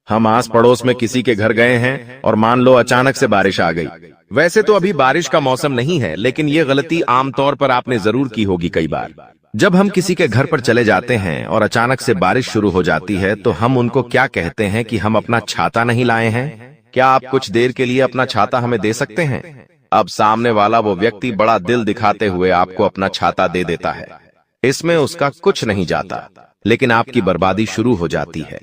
हम आस पड़ोस में किसी के घर गए हैं और मान लो अचानक से बारिश आ गई। वैसे तो अभी बारिश का मौसम नहीं है, लेकिन ये गलती आमतौर पर आपने जरूर की होगी कई बार। जब हम किसी के घर पर चले जाते हैं और अचानक से बारिश शुरू हो जाती है तो हम उनको क्या कहते हैं कि हम अपना छाता नहीं लाए हैं, क्या आप कुछ देर के लिए अपना छाता हमें दे सकते हैं? अब सामने वाला वो व्यक्ति बड़ा दिल दिखाते हुए आपको अपना छाता दे देता है। इसमें उसका कुछ नहीं जाता, लेकिन आपकी बर्बादी शुरू हो जाती है।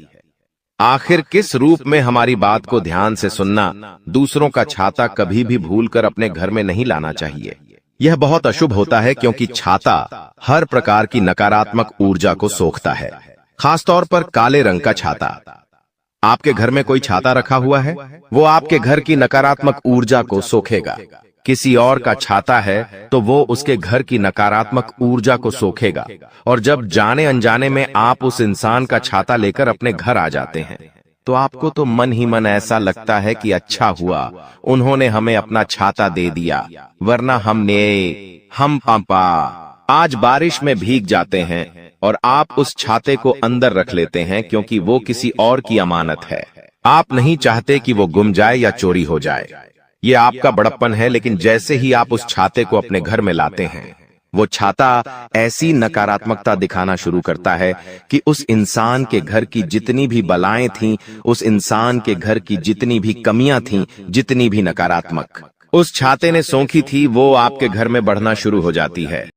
आखिर किस रूप में हमारी बात को ध्यान से सुनना, दूसरों का छाता कभी भी भूलकर अपने घर में नहीं लाना चाहिए। यह बहुत अशुभ होता है, क्योंकि छाता हर प्रकार की नकारात्मक ऊर्जा को सोखता है, खासतौर पर काले रंग का छाता। आपके घर में कोई छाता रखा हुआ है, वो आपके घर की नकारात्मक ऊर्जा को सोखेगा। किसी और का छाता है तो वो उसके घर की नकारात्मक ऊर्जा को सोखेगा। और जब जाने अनजाने में आप उस इंसान का छाता लेकर अपने घर आ जाते हैं तो आपको तो मन ही मन ऐसा लगता है कि अच्छा हुआ उन्होंने हमें अपना छाता दे दिया, वरना हम पापा आज बारिश में भीग जाते हैं और आप उस छाते को अंदर रख लेते हैं, क्योंकि वो किसी और की अमानत है। आप नहीं चाहते कि वो गुम जाए या चोरी हो जाए। ये आपका बड़प्पन है, लेकिन जैसे ही आप उस छाते को अपने घर में लाते हैं, वो छाता ऐसी नकारात्मकता दिखाना शुरू करता है कि उस इंसान के घर की जितनी भी बलाएं थीं, उस इंसान के घर की जितनी भी कमियां थीं, जितनी भी नकारात्मक उस छाते ने सोखी थी, वो आपके घर में बढ़ना शुरू हो जाती है।